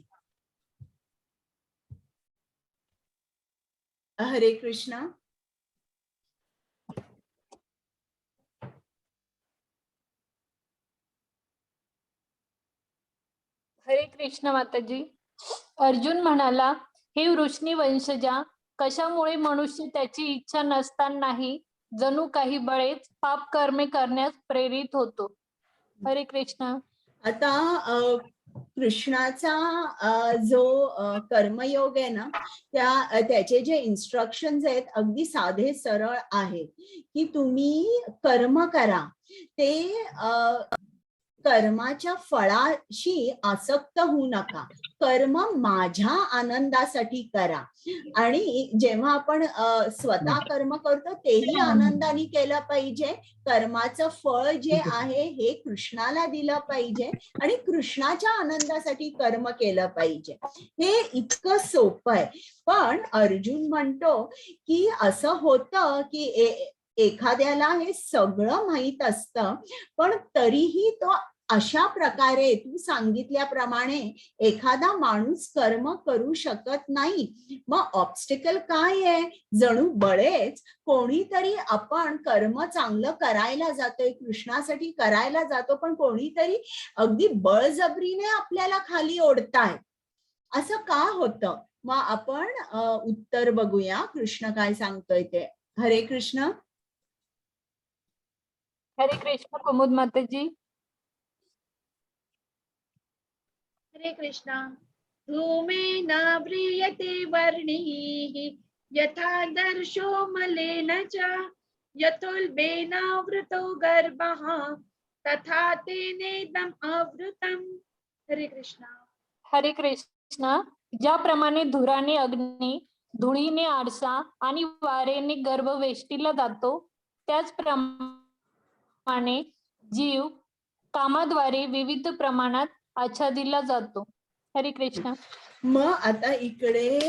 हरे कृष्ण. हरे कृष्ण माताजी. अर्जुन म्हणाला, हे वृष्णी वंशजा, कशामुळे मनुष्य त्याची इच्छा नसतानाही जणू काही बळेच पाप कर्मे करण्यास प्रेरित होतो. हरे कृष्ण. आता कृष्णाचा जो कर्मयोग आहे ना, त्याचे जे इन्स्ट्रक्शन्स आहेत अगदी साधे सरळ आहेत की तुम्ही कर्म करा. ते कर्माच्या फळाशी आसक्त होऊ नका. कर्म माझ्या आनंदासाठी करा. आणि जेव्हा आपण स्वतः कर्म करतो तेही आनंदाने केलं पाहिजे. कर्माचं फळ जे आहे हे कृष्णाला दिलं पाहिजे आणि कृष्णाच्या आनंदासाठी कर्म केलं पाहिजे. हे इतकं सोपं आहे. पण अर्जुन म्हणतो की असं होतं की एखाद्याला हे सगळं माहित असतं, पण तरीही तो अशा प्रकारे तू सांगितल्याप्रमाणे एखादा माणूस कर्म करू शकत नाही. मग ऑब्स्टिकल काय आहे? जणू बळेच कोणीतरी, आपण कर्म चांगलं करायला जातोय, कृष्णासाठी करायला जातो, पण कोणीतरी अगदी बळजबरीने आपल्याला खाली ओढताय. असं का होतं? मग आपण उत्तर बघूया कृष्ण काय सांगतोय ते. हरे कृष्ण. हरे कृष्ण कुमुद माताजी. हरे कृष्णा. धूमेन व्रियते वर्णिः यथा दर्शो मलेन च यथोल्बेनावृतो गर्भः तथा तेनेदम् आवृतम्. हरे कृष्णा. हरे कृष्ण. ज्याप्रमाणे धुराने अग्नी, धुळीने आरसा आणि वारेने गर्भ वेष्टीला जातो, त्याचप्रमाणे जीव कामाद्वारे विविध प्रमाणात आच्छादिला जातो. हरे कृष्ण. मग आता इकडे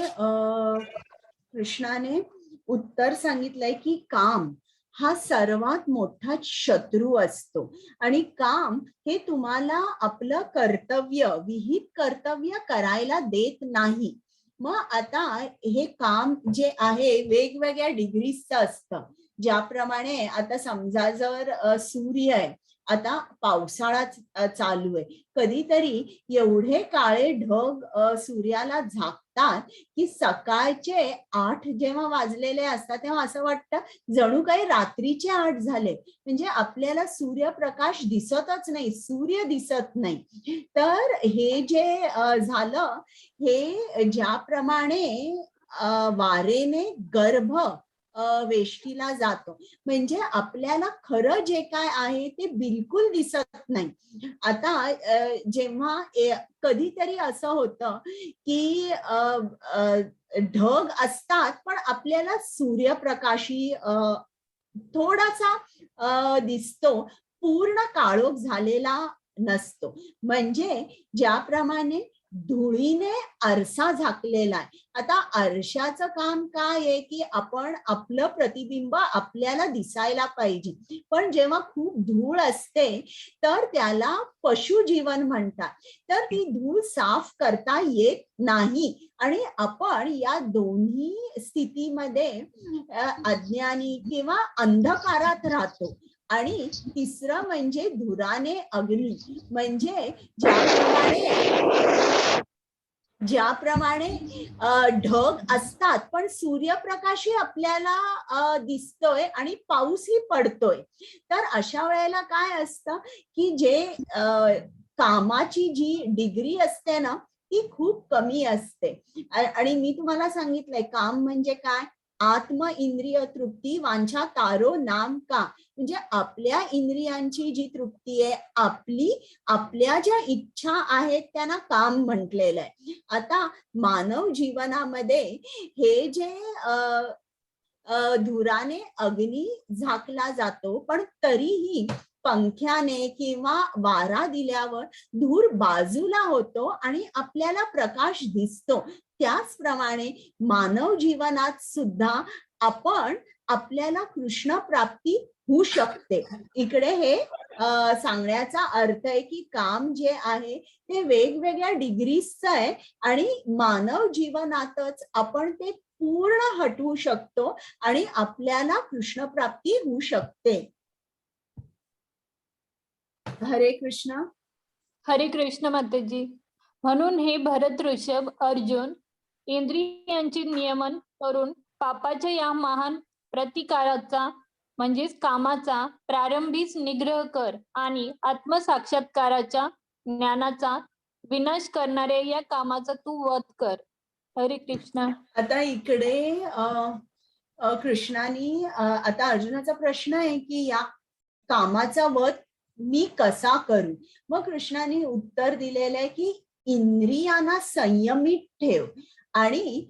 कृष्णाने उत्तर सांगितलंय की काम हा सर्वात मोठा शत्रू असतो आणि काम हे तुम्हाला आपलं कर्तव्य, विहित कर्तव्य करायला देत नाही. मग आता हे काम जे आहे वेगवेगळ्या डिग्रीजचं असतं. ज्याप्रमाणे आता समजा जर सूर्य आहे, आता पावसाळा चालू आहे, कधीतरी एवढे काळे ढग सूर्याला झाकतात की सकाळचे 8 जेव्हा वाजलेले असतात तेव्हा असं वाटतं जणू काही रात्रीचे 8 झाले. म्हणजे आपल्याला सूर्यप्रकाश दिसतच नाही, सूर्य दिसत नाही. तर हे जे झालं, हे ज्याप्रमाणे वारेने गर्भ वेष्टीला जातो, म्हणजे आपल्याला खरं जे काय आहे ते बिलकुल दिसत नाही. आता जेव्हा कधीतरी असं होतं की ढग असतात पण आपल्याला सूर्यप्रकाशी थोडासा दिसतो, पूर्ण काळोख झालेला नसतो. म्हणजे ज्याप्रमाणे धुळीने आरसा झाकलेला आहे. आता आरशाचं काम काय आहे की आपण आपलं प्रतिबिंब आपल्याला दिसायला पाहिजे, पण जेव्हा खूप धूळ असते तर त्याला पशुजीवन म्हणतात. तर ती धूळ साफ करता येत नाही आणि आपण या दोन्ही स्थितीमध्ये अज्ञानी किंवा अंधकारात राहतो. आणि तिसरं म्हणजे धुराने अग्नी, म्हणजे ज्याप्रमाणे ढग असतात पण सूर्यप्रकाशही आपल्याला दिसतोय आणि पाऊसही पडतोय. तर अशा वेळेला काय असतं की जे कामाची जी डिग्री असते ना ती खूप कमी असते. आणि मी तुम्हाला सांगितलंय काम म्हणजे काय, आत्म इंद्रिय तृप्ती वांछा तारो नाम का, म्हणजे आपल्या इंद्रियांची जी तृप्ती आहे, आपल्या ज्या इच्छा आहेत त्यांना काम म्हटलेलं आहे. आता मानव जीवनामध्ये हे जे धुराने अग्नी झाकला जातो, पण तरीही पंख्याने किंवा वारा दिल्यावर धूर बाजूला होतो आणि आपल्याला प्रकाश दिसतो. त्याचप्रमाणे मानव जीवनात सुद्धा आपल्याला कृष्ण प्राप्ती होऊ शकते. इकडे हे सांगण्याचा अर्थ आहे की काम जे आहे ते वेगवेगळ्या डिग्रीजचं आहे आणि मानव जीवनातच आपण ते पूर्ण हटवू शकतो आणि आपल्याला कृष्ण प्राप्ती होऊ शकते. हरे कृष्ण. हरे कृष्ण माताजी. म्हणून हे भरत ऋषभ अर्जुन, इंद्रियांचे नियमन करून पापाच्या या महान प्रतिकाराचा म्हणजेच कामाचा प्रारंभीच निग्रह कर आणि आत्मसाक्षात्काराच्या ज्ञानाचा विनाश करणाऱ्या या कामाचा तू वध कर. हरे कृष्ण. आता इकडे कृष्णानी आता अर्जुनाचा प्रश्न आहे की या कामाचा वध मी कसा करू. मग कृष्णाने उत्तर दिलेलं आहे की इंद्रियांना संयमित ठेव आणि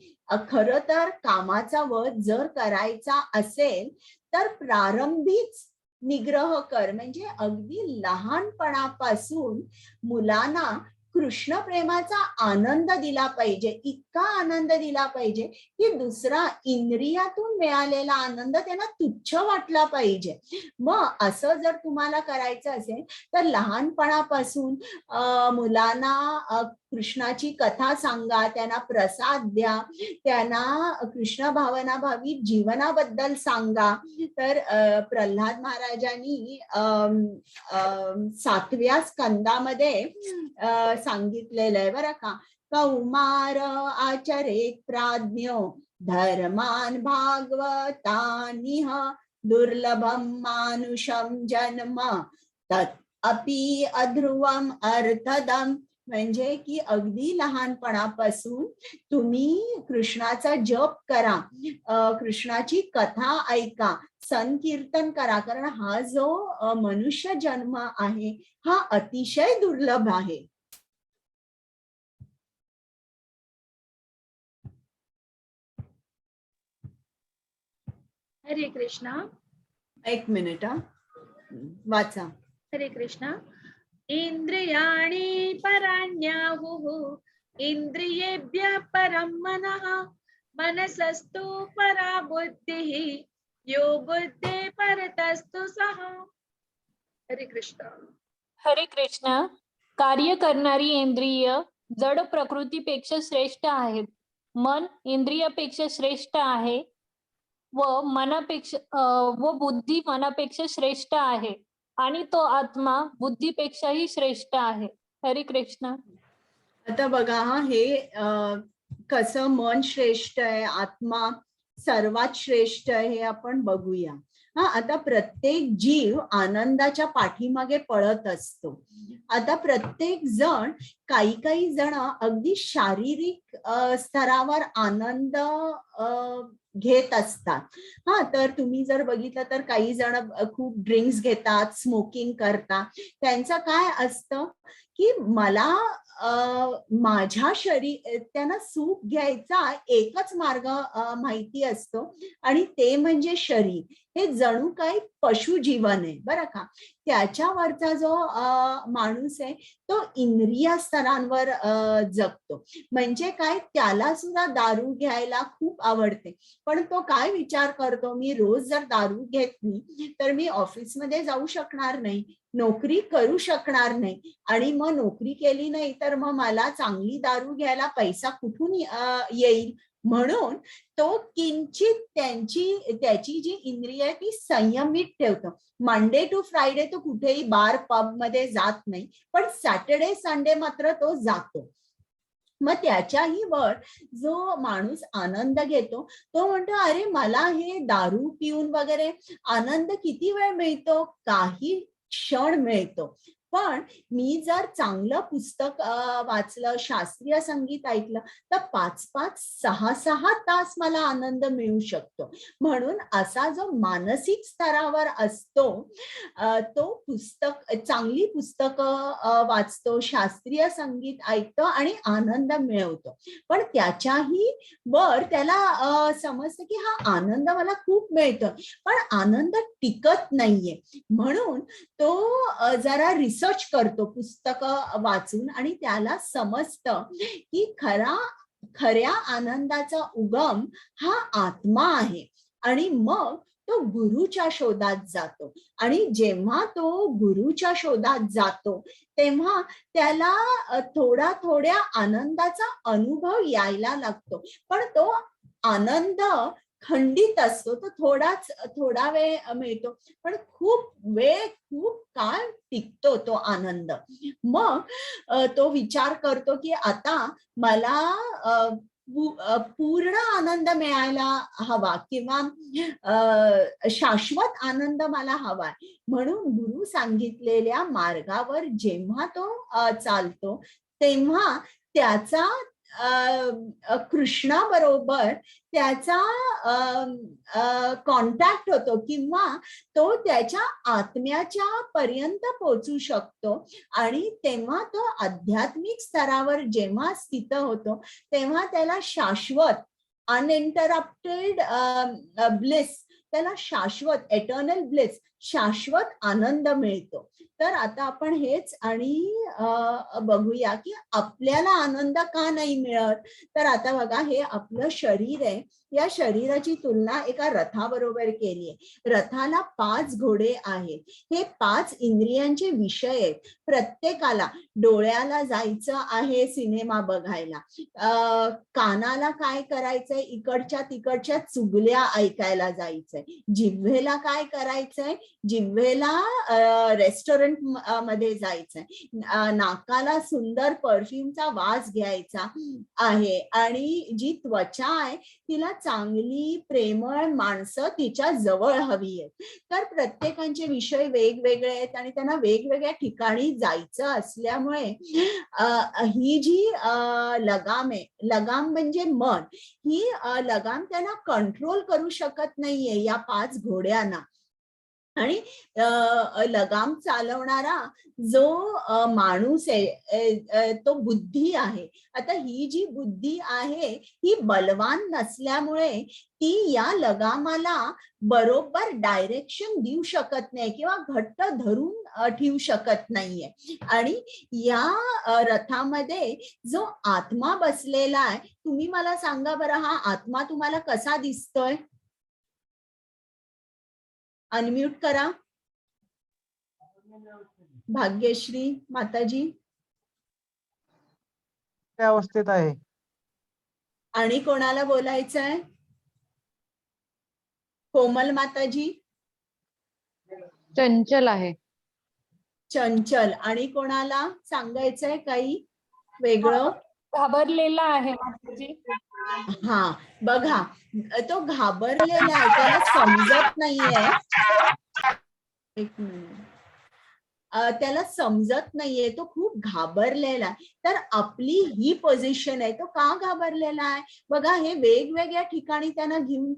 खरं तर कामाचा वध जर करायचा असेल तर प्रारंभीच निग्रह कर, म्हणजे अगदी लहानपणापासून मुलांना कृष्ण प्रेमाचा आनंद दिला पाहिजे, इतका आनंद दिला पाहिजे की दुसरा इंद्रियातून मिळालेला आनंद त्यांना तुच्छ वाटला पाहिजे. मग असं जर तुम्हाला करायचं असेल तर लहानपणापासून मुलांना कृष्णाची कथा सांगा, त्यांना प्रसाद द्या, त्यांना कृष्ण भावनाभावी जीवनाबद्दल सांगा. तर प्रल्हाद महाराजांनी 7व्या स्कंदामध्ये सांगितलेलं आहे बरं का, कौमार आचरेत प्राज्ञो धर्मान भागवतानिह दुर्लभम मानुषम जन्म तत् अपि अध्रुवम अर्थदम, म्हणजे की अगदी लहानपणापासून तुम्ही कृष्णाचा जप करा, कृष्णाची कथा ऐका, संकीर्तन करा, कारण हा जो मनुष्य जन्म आहे हा अतिशय दुर्लभ आहे. हरे कृष्णा. एक मिनिट वाचा. हरे कृष्णा. इंद्रियाणि पराण्याहुः इंद्रियेभ्यः परं मनः मनसस्तु परा बुद्धिः यो बुद्धे परतस्तु सः. हरे कृष्णा. हरे कृष्ण. कार्य करणारी इंद्रिय जड प्रकृतीपेक्षा श्रेष्ठ आहेत. मन इंद्रियापेक्षा श्रेष्ठ आहे व बुद्धी मनापेक्षा श्रेष्ठ आहे आणि तो आत्मा बुद्धीपेक्षाही श्रेष्ठ आहे. हरे कृष्ण. आता बघा हे कसं मन श्रेष्ठ आहे, आत्मा सर्वात श्रेष्ठ आहे हे आपण बघूया. आता प्रत्येक जीव आनंदाच्या पाठीमागे पळत असतो. आता प्रत्येक जण काही जण अगदी शारीरिक स्तरावर आनंद घेत असतात. तर तुम्ही जर बघितलं तर काही जण खूप ड्रिंक्स घेतात, स्मोकिंग करतात. त्यांचं काय असतं की मला माझ्या त्यांना सुख घ्यायचा एकच मार्ग माहिती असतो आणि ते म्हणजे शरीर. हे जणू काही पशु जीवन आहे बरं का. त्याच्यावरचा जो माणूस आहे तो इंद्रियास्त स्तरांवर जगतो. म्हणजे काय, त्याला सुद्धा दारू घ्यायला खूप आवडते, पण तो काय विचार करतो, मी रोज जर दारू घेतली तर मी ऑफिसमध्ये जाऊ शकणार नाही, नोकरी करू शकणार नाही, आणि मग नोकरी केली नाही तर मग मला चांगली दारू घ्यायला पैसा कुठून येईल. म्हणून तो किंचित त्याची जी इंद्रिय आहे ती संयमित ठेवतो. मंडे टू फ्रायडे तो कुठेही बार पब मध्ये जात नाही, पण सॅटर्डे संडे मात्र तो जातो. मग त्याच्याही वर जो माणूस आनंद घेतो तो म्हणतो, अरे मला हे दारू पिऊन वगैरे आनंद किती वेळ मिळतो, काही क्षण मिळतो, पण मी जर चांगलं पुस्तक वाचलं, शास्त्रीय संगीत ऐकलं तर 5-5, 6-6 तास मला आनंद मिळू शकतो. म्हणून असा जो मानसिक स्तरावर असतो तो चांगली पुस्तकं वाचतो, शास्त्रीय संगीत ऐकतो आणि आनंद मिळवतो. पण त्याच्याही वर त्याला समजतं की हा आनंद मला खूप मिळतो, पण आनंद टिकत नाहीये. म्हणून तो जरा रिसर्च करतो पुस्तकं वाचून, आणि त्याला समजतं की खऱ्या आनंदाचा उगम हा आत्मा आहे. आणि मग तो गुरुच्या शोधात जातो, आणि जेव्हा तो गुरुच्या शोधात जातो तेव्हा त्याला थोड्या आनंदाचा अनुभव यायला लागतो, पण तो आनंद खंडित असतो, तो थोडा वेळ मिळतो, पण खूप काळ टिकतो तो आनंद. मग तो विचार करतो की आता मला पूर्ण आनंद मिळायला हवा, किंवा शाश्वत आनंद मला हवाय. म्हणून गुरु सांगितलेल्या मार्गावर जेव्हा तो चालतो तेव्हा त्याचा कृष्णाबरोबर त्याचा कॉन्टॅक्ट होतो, किंवा तो त्याच्या आत्म्याच्या पर्यंत पोहोचू शकतो. आणि तेव्हा तो आध्यात्मिक स्तरावर जेव्हा स्थित होतो तेव्हा त्याला शाश्वत अनइंटरप्टेड ब्लिस, त्याला शाश्वत एटर्नल ब्लिस, शाश्वत आनंद मिळतो. तर आता आपण हेच आणि बघूया की आपल्याला आनंद का नाही मिळत. तर आता बघा, हे आपलं शरीर आहे, या शरीराची तुलना एका रथाबरोबर केली आहे. रथाला 5 घोडे आहेत, हे 5 इंद्रियांचे विषय आहेत. प्रत्येकाला डोळ्याला जायचं आहे सिनेमा बघायला, कानाला काय करायचंय, इकडच्या तिकडच्या चुगल्या ऐकायला जायचंय, जिव्हेला काय करायचंय, जिव्हेला रेस्टॉरंट मध्ये जायचंय, नाकाला सुंदर परफ्यूमचा वास घ्यायचा आहे, आणि जी त्वचा आहे तिला चांगली प्रेमळ माणसं तिच्या जवळ हवी आहेत. तर प्रत्येकाचे विषय वेगवेगळे आहेत आणि त्यांना वेगवेगळ्या ठिकाणी जायचं असल्यामुळे ही जी लगाम आहे, लगाम म्हणजे मन, ही लगाम त्यांना कंट्रोल करू शकत नाहीये या 5 घोड्यांना. आणि लगाम चालवणारा जो माणूस आहे तो बुद्धी आहे. आता ही जी बुद्धी आहे ही बलवान नसल्यामुळे ती या लगामाला बरोबर डायरेक्शन देऊ शकत नाही किंवा घट्ट धरून ठेवू शकत नाहीये. आणि या रथामध्ये जो आत्मा बसलेला आहे, तुम्ही मला सांगा बरं, हा आत्मा तुम्हाला कसा दिसतोय? अनम्यूट करा. भाग्यश्री माताजी. त्या अवस्थेत आहे. आणि कोणाला बोलायचंय? कोमल माताजी. चंचल आहे. चंचल. आणि कोणाला सांगायचंय काही वेगळं? घाबरलेला आहे माताजी. हा बघा, तो घाबरलेला आहे, त्याला समजत नाहीये. एक मिनिट. त्याला समजत नाहीये, तो खूप घाबरलेला आहे. तर आपली ही पोझिशन आहे. तो का घाबरलेला आहे? बघा, हे वेगवेगळ्या ठिकाणी त्यांना घेऊन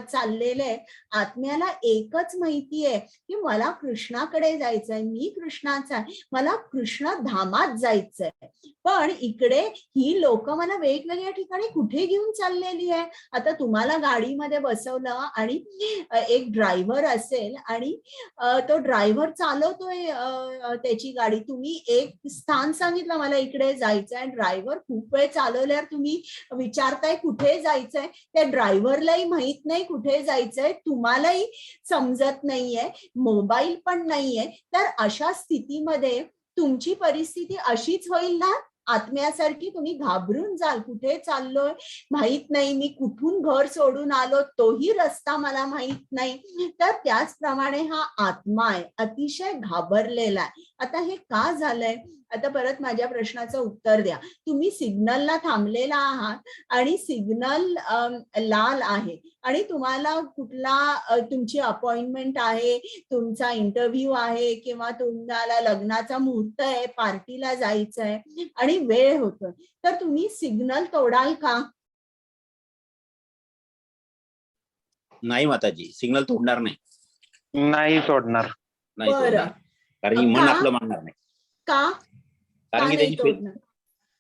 चाललेले आहे. आत्म्याला एकच माहिती आहे की मला कृष्णाकडे जायचंय, मी कृष्णाचा आहे, मला कृष्ण धामात जायचंय. पण इकडे ही लोक मला वेगवेगळ्या ठिकाणी कुठे घेऊन चाललेली आहे. आता तुम्हाला गाडीमध्ये बसवलं आणि एक ड्रायव्हर असेल आणि तो ड्रायव्हर चालवतोय त्याची गाडी. तुम्ही एक स्थान सांगितलं मला इकडे जायचंय, ड्रायव्हर खूप वेळ चालवल्यावर तुम्ही विचारताय कुठे जायचंय. त्या ड्रायव्हरलाही माहित नाही कुठे जायचंय, तुम्हालाही समजत नाहीये, मोबाईल पण नाहीये. तर अशा स्थितीमध्ये तुमची परिस्थिती अशीच होईल ना, आत्म्यासारखी. तुम्ही घाबरून जाल, कुठे चाललोय माहित नाही, मी कुठून घर सोडून आलो तोही रस्ता मला माहित नाही. तर त्याचप्रमाणे हा आत्मा आहे, अतिशय घाबरलेला आहे. आता हे का झालंय? आता परत माझ्या प्रश्नाचं उत्तर द्या. तुम्ही सिग्नलला थांबलेला आहात आणि सिग्नल लाल आहे आणि तुम्हाला कुठला तुमची अपॉइंटमेंट आहे, तुमचा इंटरव्ह्यू आहे किंवा तुम्हाला लग्नाचा मुहूर्त आहे, पार्टीला जायचं आहे आणि वेळ होतोय, तर तुम्ही सिग्नल तोडाल का? नाही माताजी, सिग्नल तोडणार नाही. नाही सोडणार. नाही बरं. तोडणार. कारण की मन का? आपलं मानणार नाही. का कारण की नाही तोडणार?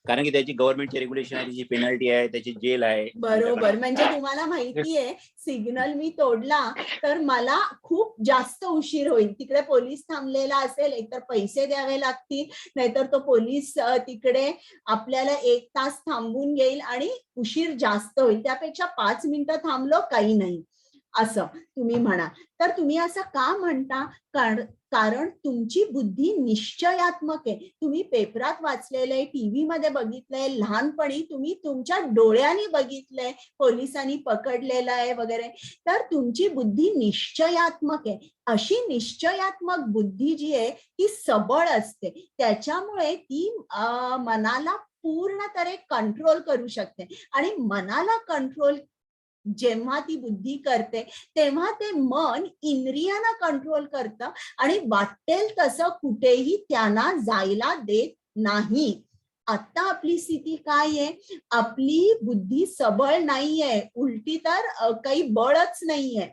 कारण की त्याची गव्हर्नमेंटची रेग्युलेशन आहे, त्याची पेनल्टी आहे, त्याची जेल आहे. बरोबर. म्हणजे तुम्हाला माहितीये सिग्नल मी तोडला तर मला खूप जास्त उशीर होईल. तिकडे पोलीस थांबलेला असेल, एकतर पैसे द्यावे लागतील, नाहीतर तो पोलीस तिकडे आपल्याला 1 तास थांबून घेईल आणि उशीर जास्त होईल. त्यापेक्षा 5 मिनिटं थांबलो काही नाही असं तुम्ही म्हणा. तर तुम्ही असं का म्हणता? कारण तुमची बुद्धी निश्चयात्मक आहे. तुम्ही पेपरात वाचलेलं आहे, टीव्ही मध्ये बघितलंय, लहानपणी तुम्ही तुमच्या डोळ्यांनी बघितलंय, पोलिसांनी पकडलेलं आहे वगैरे. तर तुमची बुद्धी निश्चयात्मक आहे. अशी निश्चयात्मक बुद्धी जी आहे ती सबळ असते. त्याच्यामुळे ती मनाला पूर्ण तऱ्हे कंट्रोल करू शकते आणि मनाला कंट्रोल जेव्हा ती बुद्धी करते तेव्हा ते मन इंद्रियांना कंट्रोल करतं आणि वाटेल तसं कुठेही त्यांना जायला देत नाही. आता आपली स्थिती काय आहे? आपली बुद्धी सबळ नाहीये, उलटी तर काही बळच नाहीये.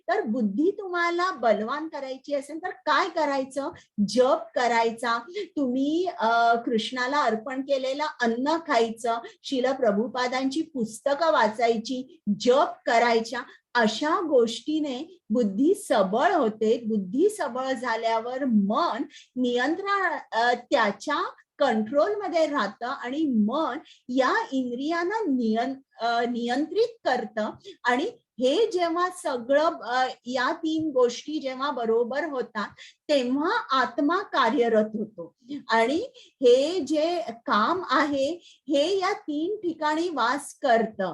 तर बुद्धी तुम्हाला बलवान करायची असेल तर काय करायचं? जप करायचा. तुम्ही कृष्णाला अर्पण केलेलं अन्न खायचं, श्रील प्रभुपादांची पुस्तकं वाचायची, जप करायच्या. अशा गोष्टीने बुद्धी सबळ होते. बुद्धी सबळ झाल्यावर मन नियंत्रण त्याच्या कंट्रोल मध्ये राहतं आणि मन या इंद्रियांना नियंत्रित करतं. आणि हे जेव्हा सगळं या 3 गोष्टी जेव्हा बरोबर होतात तेव्हा आत्मा कार्यरत होतो. आणि हे जे काम आहे हे या 3 ठिकाणी वास करतं.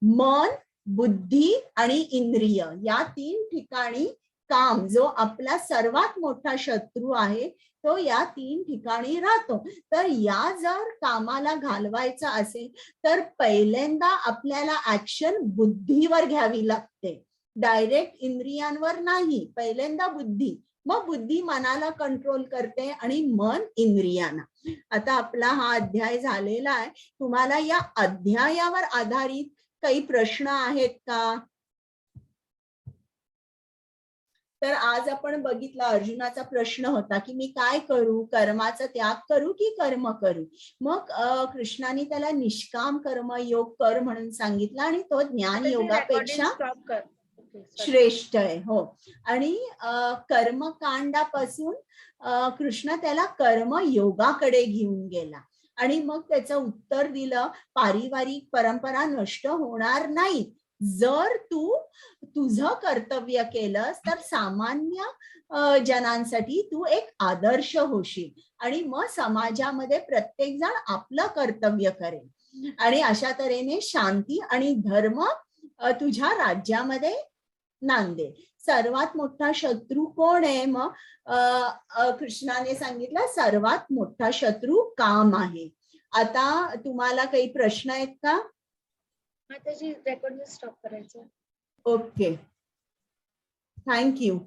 मन, बुद्धी आणि इंद्रिय या 3 ठिकाणी काम, जो आपला सर्वात मोठा शत्रू आहे तो या 3 ठिकाणी राहतो. तर या जर कामाला घालवायचं असेल तर पहिल्यांदा आपल्याला ऍक्शन बुद्धीवर घ्यावी लागते, डायरेक्ट इंद्रियांवर नाही. पहिल्यांदा बुद्धी, मग बुद्धी मनाला कंट्रोल करते आणि मन इंद्रियांना. आता आपला हा अध्याय झालेला आहे. तुम्हाला या अध्यायावर आधारित काही प्रश्न आहेत का? तर आज आपण बघितलं, अर्जुनाचा प्रश्न होता की मी काय करू, कर्माचा त्याग करू की कर्म करू. मग कृष्णाने त्याला निष्काम कर्म योग कर म्हणून सांगितलं आणि तो ज्ञान योगापेक्षा श्रेष्ठ आहे. हो. आणि कर्मकांडापासून कृष्ण त्याला कर्म योगाकडे घेऊन गेला आणि मग त्याचं उत्तर दिलं, पारिवारिक परंपरा नष्ट होणार नाही. जर तू तुझं कर्तव्य केलंस तर सामान्य जनांसाठी तू एक आदर्श होशील आणि मग समाजामध्ये प्रत्येक जण आपलं कर्तव्य करेल आणि अशा तऱ्हेने शांती आणि धर्म तुझ्या राज्यामध्ये नांदेल. सर्वात मोठा शत्रू कोण आहे? मग कृष्णाने सांगितलं सर्वात मोठा शत्रू काम आहे. आता तुम्हाला काही प्रश्न आहेत का? त्याची रेकॉर्डिंग स्टॉप करायचं. Okay, thank you.